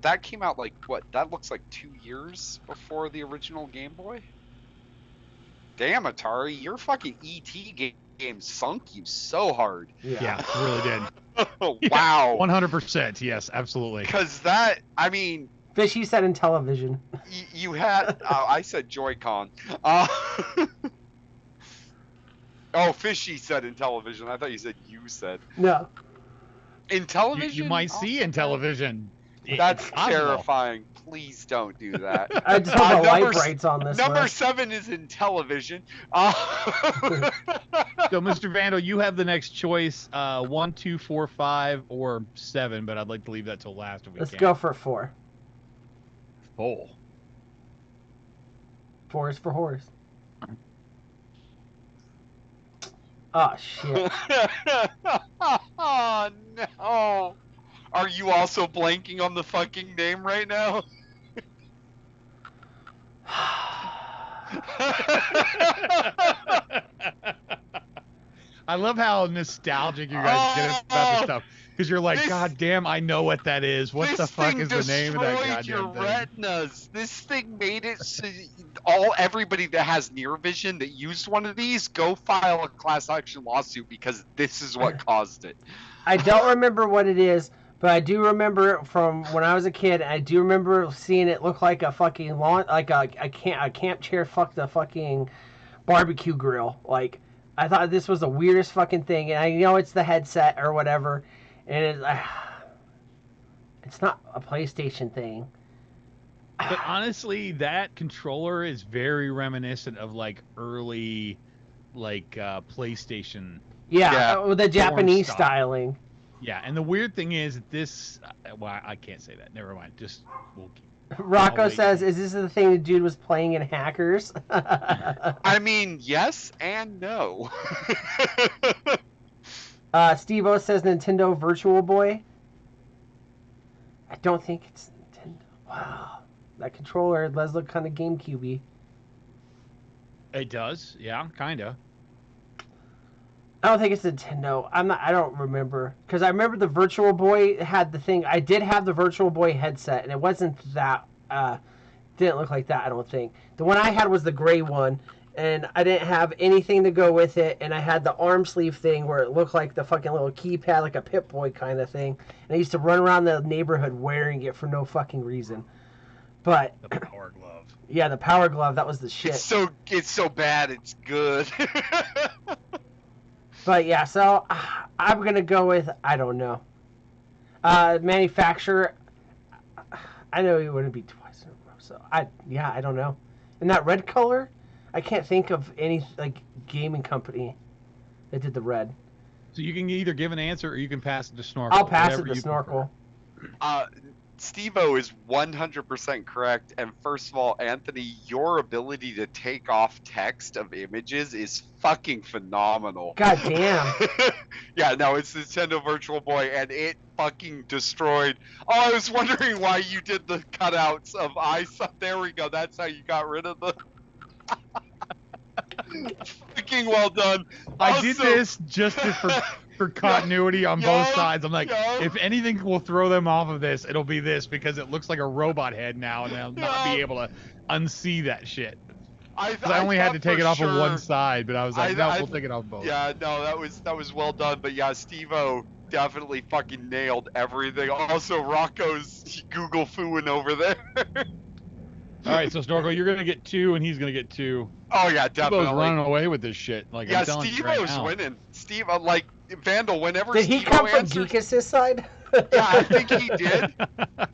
That came out like what? That looks like 2 years before the original Game Boy. Damn, Atari, your fucking ET game sunk you so hard. Yeah, it really did. Wow. 100%. Yes, absolutely. Because that, I mean. Fishy said in television. You had. I said Joy-Con. Fishy said in television. I thought you said you said. No. In television? You might see in television. That's terrifying. Please don't do that. I just hope the light brights on this Number list. 7 is in television. So, Mr. Vandal, you have the next choice: 1, 2, 4, 5, or 7. But I'd like to leave that till last if we Let's can. go for 4. 4. 4 is for horse. Oh shit. Oh no. Are you also blanking on the fucking name right now? I love how nostalgic you guys get about this stuff. Because you're like, God damn, I know what that is. What the fuck is the name of that goddamn your thing? Retinas. This thing made it so everybody that has near vision that used one of these, go file a class action lawsuit because this is what caused it. I don't remember what it is, but I do remember from when I was a kid. I do remember seeing it look like a fucking lawn, like a camp chair. Fuck the fucking barbecue grill. Like I thought this was the weirdest fucking thing, and I know it's the headset or whatever, and it's not a PlayStation thing. But honestly, that controller is very reminiscent of like early, like PlayStation. Yeah, with the Japanese styling. Yeah, and the weird thing is that this. Well, I can't say that. Never mind. Just we'll keep. Rocco says, "Is this the thing the dude was playing in Hackers?" I mean, yes and no. Steve-O says Nintendo Virtual Boy. I don't think it's Nintendo. Wow, that controller does look kind of GameCube-y. It does, yeah, kinda. I don't think it's Nintendo. I don't remember, because I remember the Virtual Boy had the thing. I did have the Virtual Boy headset, and it wasn't that. Didn't look like that. I don't think the one I had was the gray one, and I didn't have anything to go with it. And I had the arm sleeve thing where it looked like the fucking little keypad, like a Pip-Boy kind of thing. And I used to run around the neighborhood wearing it for no fucking reason. But the Power Glove. Yeah, the Power Glove. That was the shit. It's so bad. It's good. But yeah, so I'm gonna go with I don't know. Manufacturer. I know it wouldn't be twice in a row, so I don't know. In that red color, I can't think of any like gaming company that did the red. So you can either give an answer or you can pass it to Snorkel. I'll pass it to Snorkel. Steve-O is 100% correct, and first of all, Anthony, your ability to take off text of images is fucking phenomenal. God damn. Yeah, no, it's Nintendo Virtual Boy, and it fucking destroyed. Oh, I was wondering why you did the cutouts of eyes. There we go, that's how you got rid of the... Fucking well done. I did this just for continuity on both sides. I'm like, if anything will throw them off of this, it'll be this, because it looks like a robot head now, and they'll not be able to unsee that shit. I only had to take it off of one side, but I was like, no, we'll take it off both. Yeah, no, that was well done. But yeah, Steve-O definitely fucking nailed everything. Also, Rocco's Google fooing over there. All right, so Snorkel, you're gonna get 2, and he's gonna get 2. Oh yeah, definitely. Steve-O's running away with this shit. Like, yeah, I'm telling you right now. winning. Steve, like Vandal, whenever did he come from Geekus' side? Yeah, I think he did.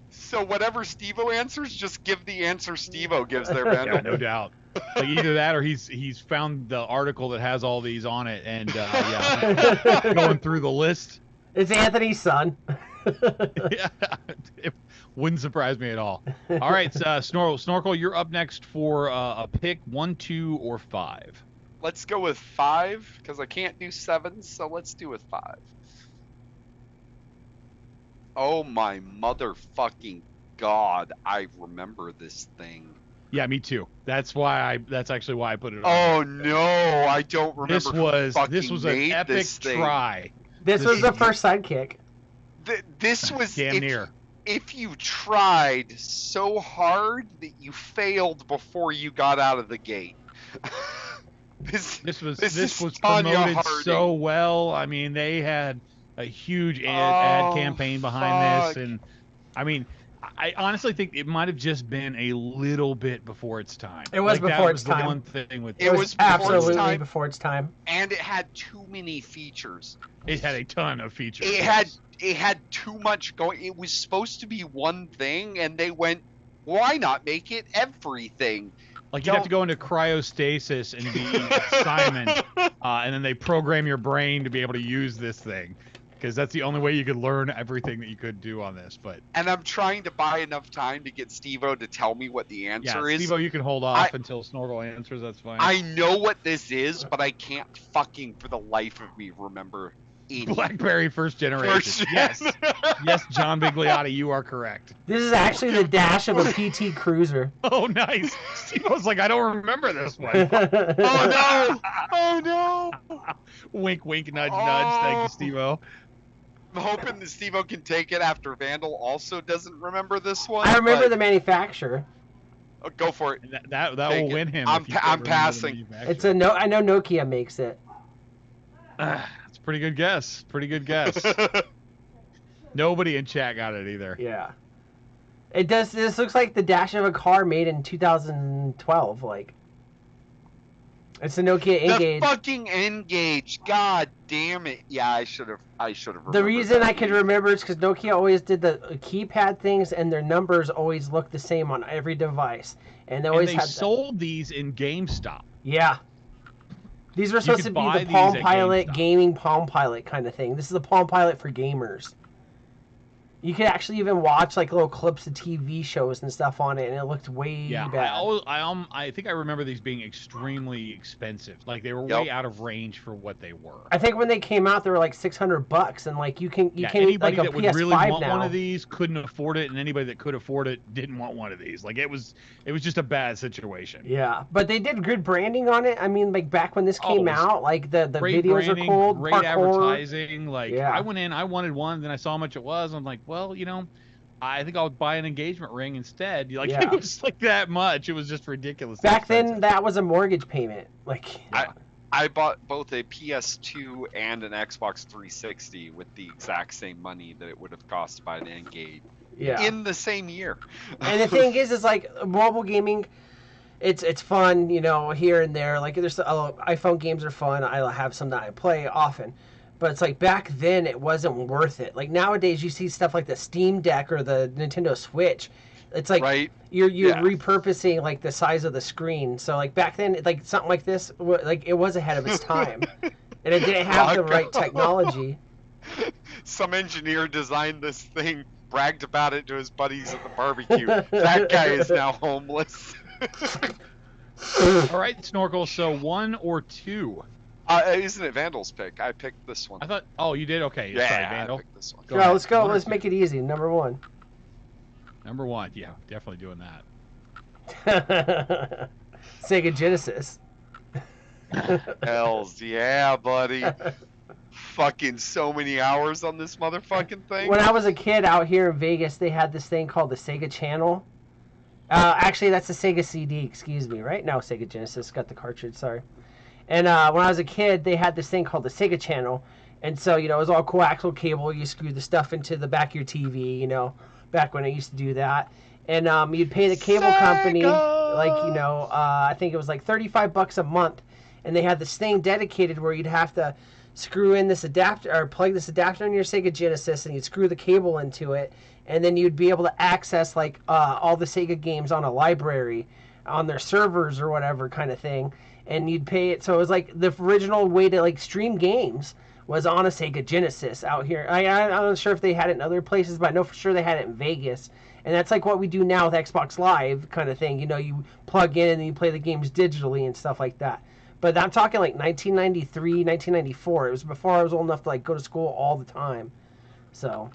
So whatever Steve-O answers, just give the answer Steve-O gives there, Vandal. Yeah, no doubt. Like either that, or he's found the article that has all these on it, and yeah, going through the list. It's Anthony's son. Yeah, it wouldn't surprise me at all. All right, Snorkel, you're up next for a pick 1, 2, or 5. Let's go with 5 because I can't do 7, so let's do with 5. Oh my motherfucking god! I remember this thing. Yeah, me too. That's actually why I put it on. Oh no, I don't remember. This was an epic try. This was the first sidekick. This was damn near. If you tried so hard that you failed before you got out of the gate. This was promoted so well. I mean, they had a huge ad campaign behind this, and I mean, I honestly think it might have just been a little bit before its time. It was before its time. The one thing with it was absolutely before its time, and it had too many features. It had a ton of features. It had too much going. It was supposed to be one thing, and they went, why not make it everything? Like you'd have to go into cryostasis and be Simon, and then they program your brain to be able to use this thing. Because that's the only way you could learn everything that you could do on this. And I'm trying to buy enough time to get Steve-O to tell me what the answer is. Steve-O, you can hold off until Snorkel answers. That's fine. I know what this is, but I can't fucking for the life of me remember any. BlackBerry first generation. Yes. Yes, John Bigliotti, you are correct. This is actually the dash of a PT Cruiser. Oh, nice. Steve-O's like, I don't remember this one. Oh, no. Oh, no. Wink, wink, nudge, nudge. Thank you, Steve-O. I'm hoping that Steve-O can take it after Vandal also doesn't remember this one. I remember the manufacturer. Oh, go for it. That will win him. I'm passing. It's I know Nokia makes it. It's a pretty good guess. Pretty good guess. Nobody in chat got it either. Yeah. It does. This looks like the dash of a car made in 2012. Like. It's a Nokia N-Gage. The fucking N-Gage. God damn it. Yeah, I should have The reason I could remember is because Nokia always did the keypad things, and their numbers always looked the same on every device. And they sold these in GameStop. Yeah. These were supposed to be the Palm Pilot, gaming Palm Pilot kind of thing. This is the Palm Pilot for gamers. You could actually even watch like little clips of TV shows and stuff on it, and it looked way bad. I think I remember these being extremely expensive. Like they were way out of range for what they were. I think when they came out, they were like $600, and like you can anybody like a that would PS5 really want now. one of these couldn't afford it, and anybody that could afford it didn't want one of these. Like it was just a bad situation. Yeah, but they did good branding on it. I mean, like back when this came out, like the videos branding, are cool, great advertising. Like yeah. I went in, I wanted one, then I saw how much it was. I'm like, well, I think I'll buy an engagement ring instead. Like it was like that much. It was just ridiculous. Back then, that was a mortgage payment. Like I bought both a PS2 and an Xbox 360 with the exact same money that it would have cost to buy the N-Gage. Yeah. In the same year. And the thing is like mobile gaming. It's fun, here and there. Like there's iPhone games are fun. I have some that I play often. But it's like back then it wasn't worth it. Like nowadays you see stuff like the Steam Deck or the Nintendo Switch. It's like you're repurposing like the size of the screen. So like back then, like something like this, like it was ahead of its time, and it didn't have the right technology. Some engineer designed this thing, bragged about it to his buddies at the barbecue. That guy is now homeless. All right, Snorkel. So 1 or 2. Isn't it Vandal's pick? I picked this one. I thought. Oh, you did. Okay. Yeah, sorry, Vandal. I picked this one. Let's go. Let's make it easy. Number 1. Number 1. Yeah, definitely doing that. Sega Genesis. Hells yeah, buddy. Fucking so many hours on this motherfucking thing. When I was a kid out here in Vegas, they had this thing called the Sega Channel. Actually, that's the Sega CD. Excuse me. Right? No, Sega Genesis got the cartridge. Sorry. And when I was a kid, they had this thing called the Sega Channel. And so, it was all coaxial cable. You screw the stuff into the back of your TV, back when I used to do that. And you'd pay the cable company, like, I think it was like $35 a month. And they had this thing dedicated where you'd have to screw in this adapter, or plug this adapter in your Sega Genesis, and you'd screw the cable into it. And then you'd be able to access, like, all the Sega games on a library, on their servers or whatever kind of thing. And you'd pay it. So it was like the original way to like stream games was on a Sega Genesis out here. I'm not sure if they had it in other places, but I know for sure they had it in Vegas. And that's like what we do now with Xbox Live kind of thing. You plug in and you play the games digitally and stuff like that. But I'm talking like 1993, 1994. It was before I was old enough to like go to school all the time. So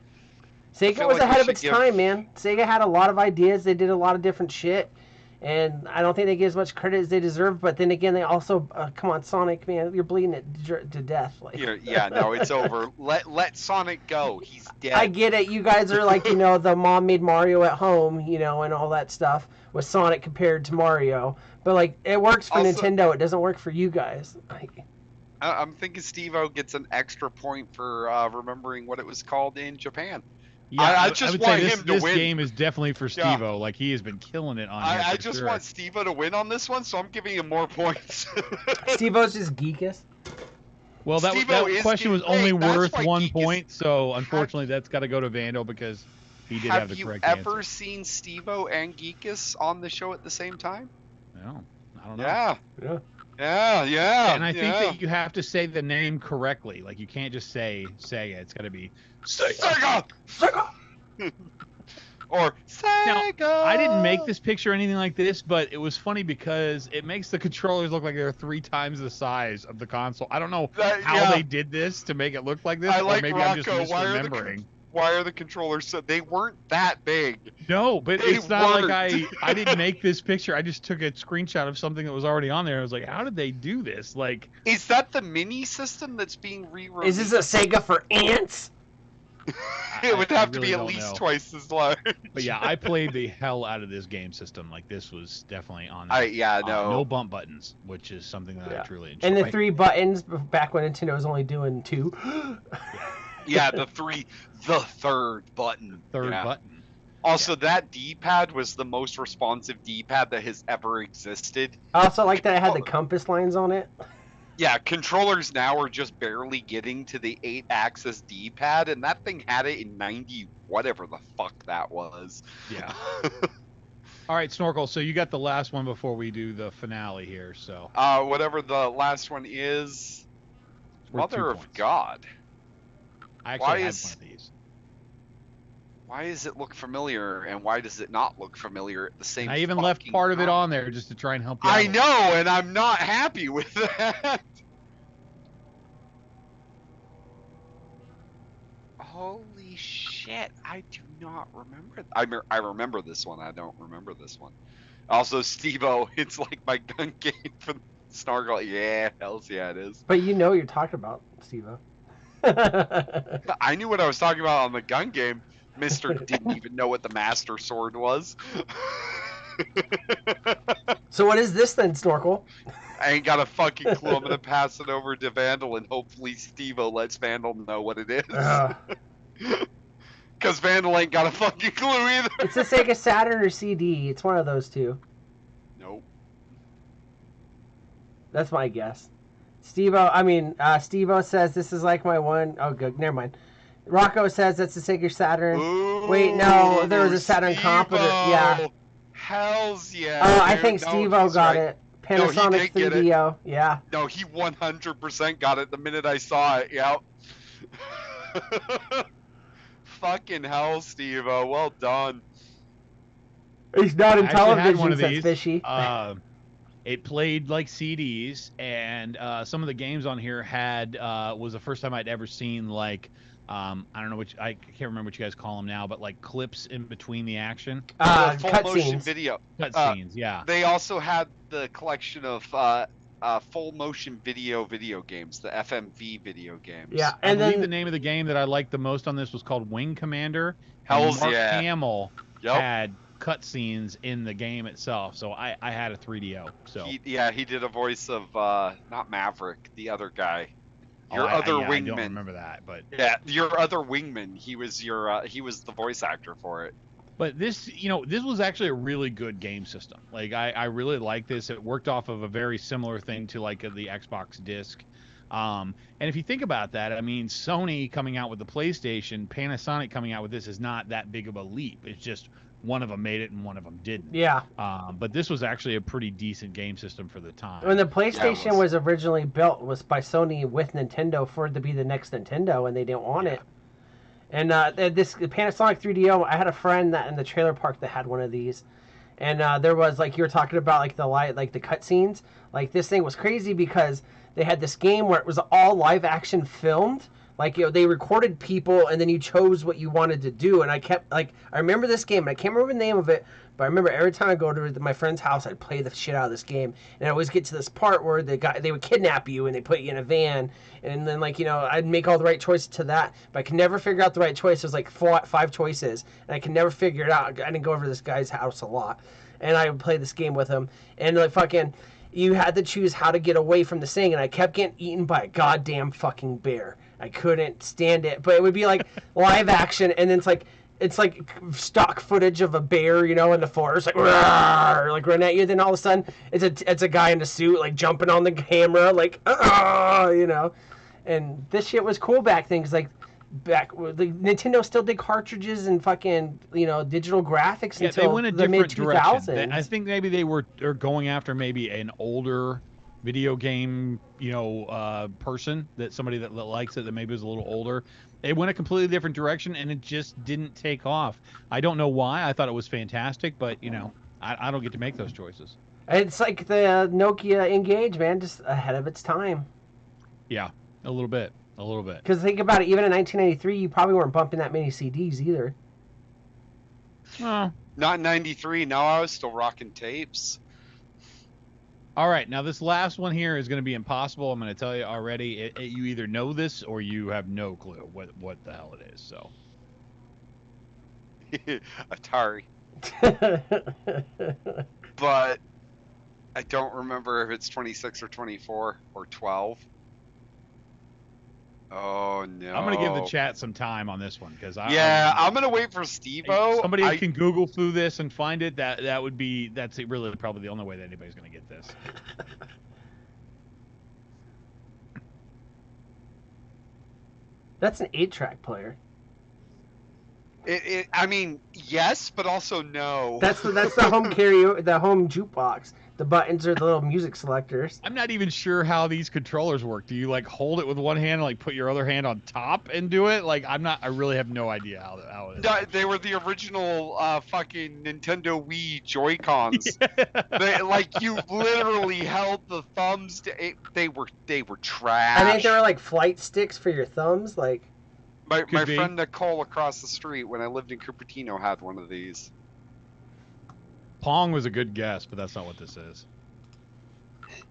Sega was ahead of its time, man. Sega had a lot of ideas. They did a lot of different shit. And I don't think they get as much credit as they deserve. But then again, they also come on, Sonic, man, you're bleeding it to death. Like, no, it's over. Let Sonic go. He's dead. I get it. You guys are like, the mom made Mario at home, and all that stuff with Sonic compared to Mario. But like, it works for Nintendo. It doesn't work for you guys. I'm thinking Steve-O gets an extra point for remembering what it was called in Japan. Yeah, I just want him to win. This game is definitely for Steve-O. Yeah. Like, he has been killing it on here. I just want Steve-O to win on this one, so I'm giving him more points. Steve-O's just Geekus. Well, that question was only worth 1 point, so unfortunately that's got to go to Vandal because he did have the correct answer. Have you ever seen Steve-O and Geekus on the show at the same time? No, I don't know. Yeah. And I think that you have to say the name correctly. Like, you can't just say Sega. It's got to be Sega! Or Sega! Now, I didn't make this picture or anything like this, but it was funny because it makes the controllers look like they're 3 times the size of the console. I don't know how they did this to make it look like this, or maybe I'm just misremembering. Why are the controllers so... They weren't that big. No, but it's not like I didn't make this picture. I just took a screenshot of something that was already on there. I was like, how did they do this? Like, is that the mini system that's being re-released? Is this a Sega for ants? It would have to be at least twice as large. But yeah, I played the hell out of this game system. Like, this was definitely on no bump buttons, which is something that I truly enjoy. And the 3 buttons back when Nintendo was only doing 2. Yeah, the third button. Button. Also, that D-pad was the most responsive D-pad that has ever existed. I also like that it had the compass lines on it. Yeah, controllers now are just barely getting to the 8-axis D-pad, and that thing had it in 90, whatever the fuck that was. Yeah. All right, Snorkel, so you got the last one before we do the finale here, so. Whatever the last one is, Mother of God. I actually had one of these. Why does it look familiar, and why does it not look familiar at the same time? I even left part of it on there just to try and help you out. I know, and I'm not happy with that. Holy shit, I do not remember. I remember this one. I don't remember this one. Also, Steve-O, it's like my gun game for Snorkel. Yeah, hells yeah it is. But you know you're talking about, Steve-O. I knew what I was talking about on the gun game. Mister didn't even know what the Master Sword was. So what is this then, Snorkel? I ain't got a fucking clue. I'm gonna pass it over to Vandal, and hopefully Steve-O lets Vandal know what it is. Because Vandal ain't got a fucking clue either. It's a Sega Saturn or CD. It's one of those two. Nope. That's my guess. Steve-O says this is like my one. Oh, good. Never mind. Rocco says that's a Sega Saturn. Ooh, wait, no, there was a Saturn comp. Yeah. Hells yeah. Oh, I think Steve-O got it. Panasonic 3DO. Yeah. No, he 100% got it the minute I saw it. Yep. Fucking hell, Steve-O. Well done. He's not in television, says Fishy. It played like CDs, and some of the games on here was the first time I'd ever seen, like, I don't know I can't remember what you guys call them now, but like clips in between the action. Full motion video. Cutscenes, yeah. They also had the collection of full motion video games, the FMV video games. Yeah, and I believe the name of the game that I liked the most on this was called Wing Commander. Hells Mark yeah. Hamill had cutscenes in the game itself, so I had a 3DO. So he did a voice of not Maverick, the other guy. Wingman. I don't remember that, but yeah, your other wingman. He was the voice actor for it. But this was actually a really good game system. Like, I really like this. It worked off of a very similar thing to like the Xbox disc. And if you think about that, I mean, Sony coming out with the PlayStation, Panasonic coming out with this is not that big of a leap. It's just one of them made it and one of them didn't. Yeah. But this was actually a pretty decent game system for the time. When the PlayStation was originally built, was by Sony with Nintendo for it to be the next Nintendo, and they didn't want it. And this Panasonic 3DO, I had a friend that in the trailer park that had one of these, and there was, like you were talking about, like the cutscenes. Like, this thing was crazy because they had this game where it was all live action filmed. Like, they recorded people, and then you chose what you wanted to do. And I remember this game, and I can't remember the name of it, but I remember every time I go to my friend's house, I'd play the shit out of this game. And I always get to this part where they would kidnap you, and they put you in a van. And then, I'd make all the right choices to that. But I could never figure out the right choice. There's like 5 choices, and I could never figure it out. I didn't go over to this guy's house a lot. And I would play this game with him. And, you had to choose how to get away from the thing, and I kept getting eaten by a goddamn fucking bear. I couldn't stand it. But it would be like live action, and then it's like it's like stock footage of a bear, you know, in the forest, like roar, like running at you. Then all of a sudden, it's a guy in a suit, like jumping on the camera, like you know. And this shit was cool back then, 'cause like the Nintendo still did cartridges and fucking, you know, digital graphics until they went a the mid different 2000s. direction. I think maybe they were going after maybe an older video game, you know, person, that somebody that likes it, that maybe is a little older. It went a completely different direction, and it just didn't take off. I don't know why. I thought it was fantastic, but, you know, I don't get to make those choices. It's like the Nokia Engage, man, just ahead of its time. Yeah, a little bit. A little bit. Because think about it, even in 1993, you probably weren't bumping that many CDs either. Well, not in 93. No, I was still rocking tapes. All right, now this last one here is going to be impossible. I'm going to tell you already. You either know this or you have no clue what the hell it is. So, Atari. But I don't remember if it's 26 or 24 or 12. Oh no! I'm gonna give the chat some time on this one, because I'm gonna wait for Steve-O. Somebody can Google through this and find it. That's really probably the only way that anybody's gonna get this. That's an 8-track player. I mean, yes, but also no. That's the home the home jukebox. The buttons are the little music selectors. I'm not even sure how these controllers work. Do you like hold it with one hand and like put your other hand on top and do it? Like I really have no idea how it is. They were the original fucking Nintendo Wii Joy-Cons. Yeah. Like you literally held the thumbs to they were trash. I think they were like flight sticks for your thumbs, like. My friend Nicole across the street when I lived in Cupertino had one of these. Pong was a good guess, but that's not what this is.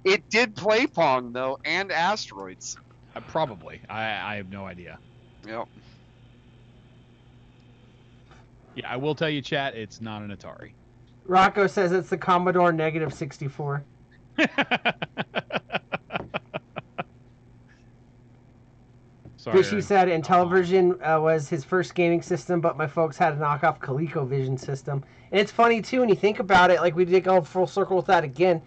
It did play Pong, though, and Asteroids. Probably. I have no idea. Yep. Yeah, I will tell you, chat, it's not an Atari. Rocco says it's the Commodore Negative 64. Fishy said Intellivision was his first gaming system, but my folks had a knockoff ColecoVision system. And it's funny, too, when you think about it, like we did go full circle with that again,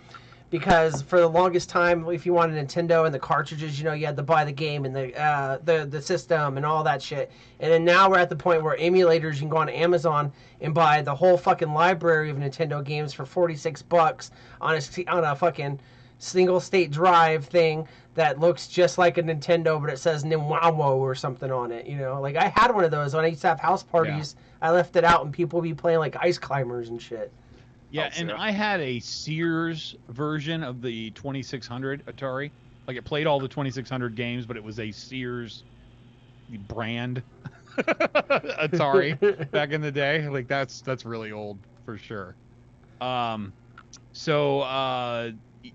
because for the longest time, if you wanted Nintendo and the cartridges, you know, you had to buy the game and the system and all that shit. And then now we're at the point where emulators, you can go on Amazon and buy the whole fucking library of Nintendo games for $46 on a fucking single state drive thing that looks just like a Nintendo, but it says Nimwawo or something on it, you know? Like, I had one of those when I used to have house parties. Yeah. I left it out and people would be playing, like, Ice Climbers and shit. Yeah, and I had a Sears version of the 2600 Atari. Like, it played all the 2600 games, but it was a Sears brand Atari back in the day. Like, that's really old for sure.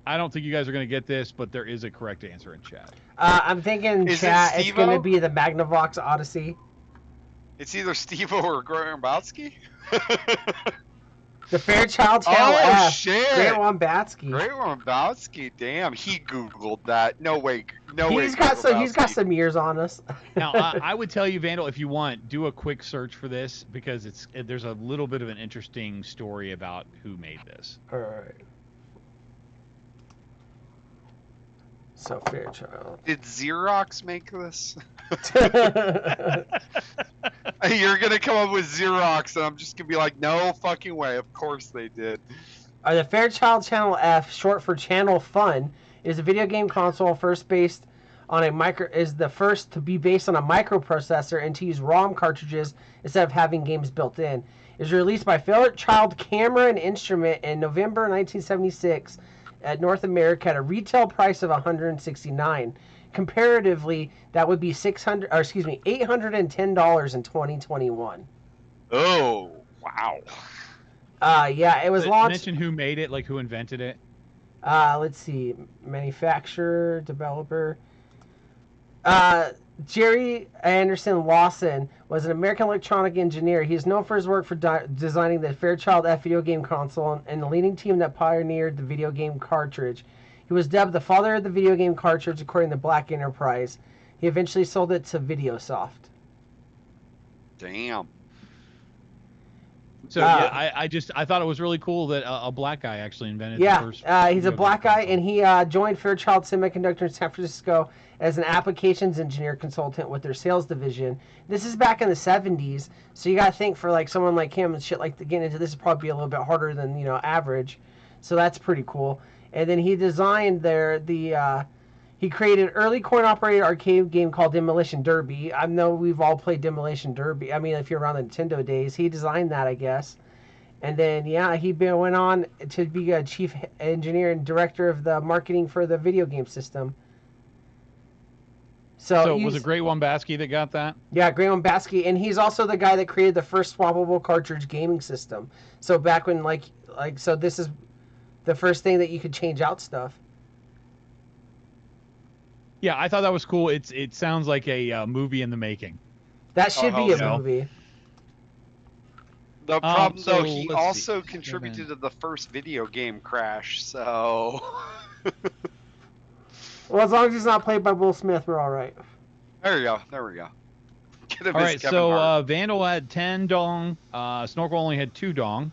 I don't think you guys are going to get this, but there is a correct answer in chat. I'm thinking chat, it's going to be the Magnavox Odyssey. It's either Steve-O or Grambowski. The Fairchild Channel F. Shit. Great Wombatsky. Great Wombatsky. Damn, he Googled that. No way. He's got some years on us. Now, I would tell you, Vandal, if you want, do a quick search for this, because there's a little bit of an interesting story about who made this. All right. So Fairchild. Did Xerox make this? You're gonna come up with Xerox, and I'm just gonna be like, no fucking way. Of course they did. The Fairchild Channel F, short for Channel Fun, is a video game console is the first to be based on a microprocessor and to use ROM cartridges instead of having games built in. It was released by Fairchild Camera and Instrument in November 1976. At North America at a retail price of $169. Comparatively, that would be $810 in 2021. Oh, wow. Yeah, it was launched. Mention who made it, like who invented it. Let's see, manufacturer, developer. Jerry Anderson Lawson was an American electronic engineer. He is known for his work for designing the Fairchild F video game console and the leading team that pioneered the video game cartridge. He was dubbed the father of the video game cartridge according to Black Enterprise. He eventually sold it to Videosoft. Damn. So yeah, I thought it was really cool that a black guy actually invented the first. He's a black guy, and he joined Fairchild Semiconductor in San Francisco as an applications engineer consultant with their sales division. This is back in the 70s, so you got to think for like someone like him and shit like getting into this is probably a little bit harder than average. So that's pretty cool. And then he designed he created an early coin-operated arcade game called Demolition Derby. I know we've all played Demolition Derby. I mean, if you're around the Nintendo days, he designed that, I guess. And then, he went on to be a chief engineer and director of the marketing for the video game system. So was it Great Wambaski that got that? Yeah, Great Wambaski, and he's also the guy that created the first swappable cartridge gaming system. So back when, so this is the first thing that you could change out stuff. Yeah, I thought that was cool. It sounds like a movie in the making. That should be a movie. The problem, though, he also contributed to the first video game crash, so... Well, as long as he's not played by Will Smith, we're all right. There we go. All right, so Vandal had 10 dong. Snorkel only had 2 dong.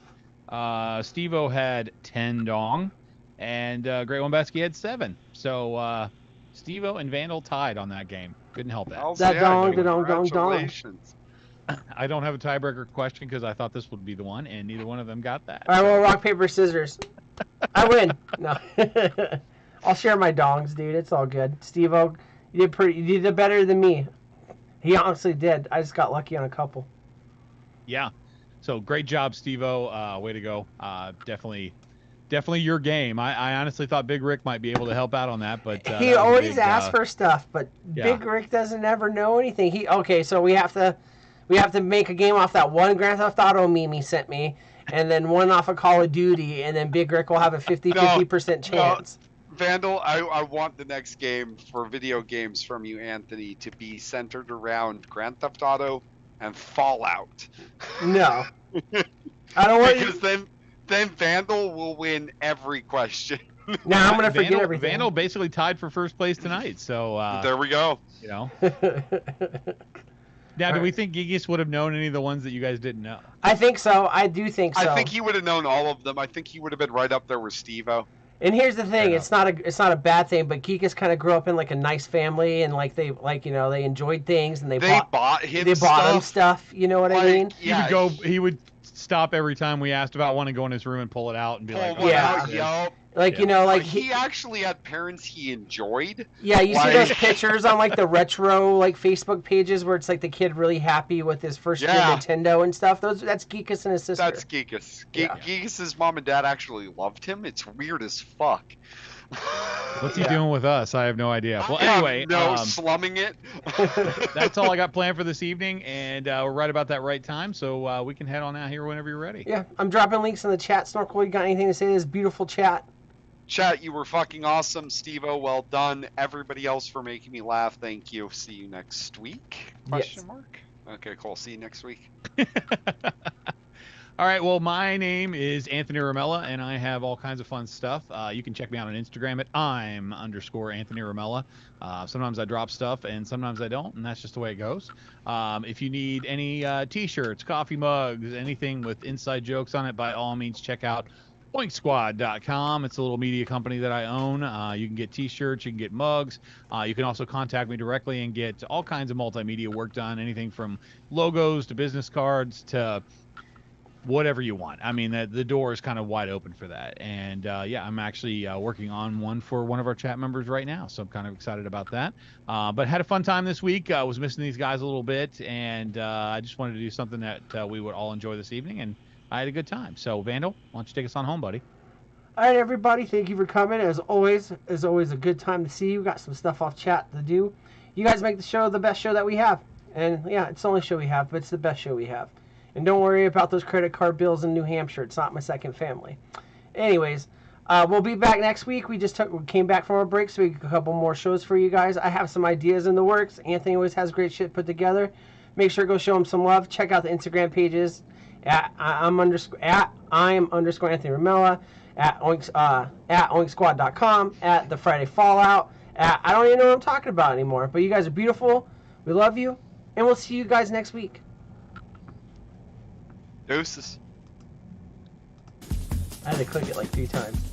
Steve-O had 10 dong. And Great Wambaski had 7. So Steve-O and Vandal tied on that game. Couldn't help that. Dong. I don't have a tiebreaker question because I thought this would be the one, and neither one of them got that. All right, well, rock, paper, scissors. I win. No. I'll share my dongs, dude. It's all good. Steve-O, you did better than me. He honestly did. I just got lucky on a couple. Yeah. So great job, Steve-O. Way to go. Definitely your game. I honestly thought Big Rick might be able to help out on that, but he always asks for stuff, but Big Rick doesn't ever know anything. So we have to make a game off that one Grand Theft Auto meme he sent me, and then one off of Call of Duty, and then Big Rick will have a 50% chance. Vandal, I want the next game for video games from you, Anthony, to be centered around Grand Theft Auto and Fallout. No. I don't want because then Vandal will win every question. Now I'm gonna forget everything. Vandal basically tied for first place tonight, so there we go. Now, do we think Geekus would have known any of the ones that you guys didn't know? I think so. I do think so. I think he would have known all of them. I think he would have been right up there with Steve-O. And here's the thing: it's not a bad thing. But Geekus kind of grew up in like a nice family, and they enjoyed things, and they bought him stuff. You know what I mean? Yeah, he would stop every time we asked about one and go in his room and pull it out and be like, he actually had parents he enjoyed. Yeah, you see those pictures on the retro Facebook pages where it's like the kid really happy with his first year Nintendo and stuff. That's Geekus and his sister. That's Geekus. Geekus's mom and dad actually loved him. It's weird as fuck. What's he doing with us? I have no idea. Well, anyway, slumming it. That's all I got planned for this evening, and we're right about that right time, so we can head on out here whenever you're ready. Yeah, I'm dropping links in the chat. Snorkel, you got anything to say to this beautiful chat? Chat, you were fucking awesome. Steve-O, well done. Everybody else for making me laugh, thank you. See you next week? Question mark? Okay, cool. See you next week. All right, well, my name is Anthony Ramella, and I have all kinds of fun stuff. You can check me out on Instagram at I'm_Anthony Ramella. Sometimes I drop stuff, and sometimes I don't, and that's just the way it goes. If you need any T-shirts, coffee mugs, anything with inside jokes on it, by all means, check out oinksquad.com. It's a little media company that I own. You can get T-shirts, you can get mugs. You can also contact me directly and get all kinds of multimedia work done, anything from logos to business cards to whatever you want. I mean, the door is kind of wide open for that. And I'm actually working on one for one of our chat members right now, so I'm kind of excited about that. But had a fun time this week. I was missing these guys a little bit, and I just wanted to do something that we would all enjoy this evening, and I had a good time. So, Vandal, why don't you take us on home, buddy? All right, everybody, thank you for coming. As always a good time to see you. We got some stuff off chat to do. You guys make the show the best show that we have. And, yeah, it's the only show we have, but it's the best show we have. And don't worry about those credit card bills in New Hampshire. It's not my second family. Anyways, we'll be back next week. We came back from our break, so we got a couple more shows for you guys. I have some ideas in the works. Anthony always has great shit put together. Make sure to go show him some love. Check out the Instagram pages at I'm_Anthony Ramella, at oinksquad.com, at the Friday Fallout. I don't even know what I'm talking about anymore. But you guys are beautiful. We love you, and we'll see you guys next week. Deuces. I had to click it like 2 times.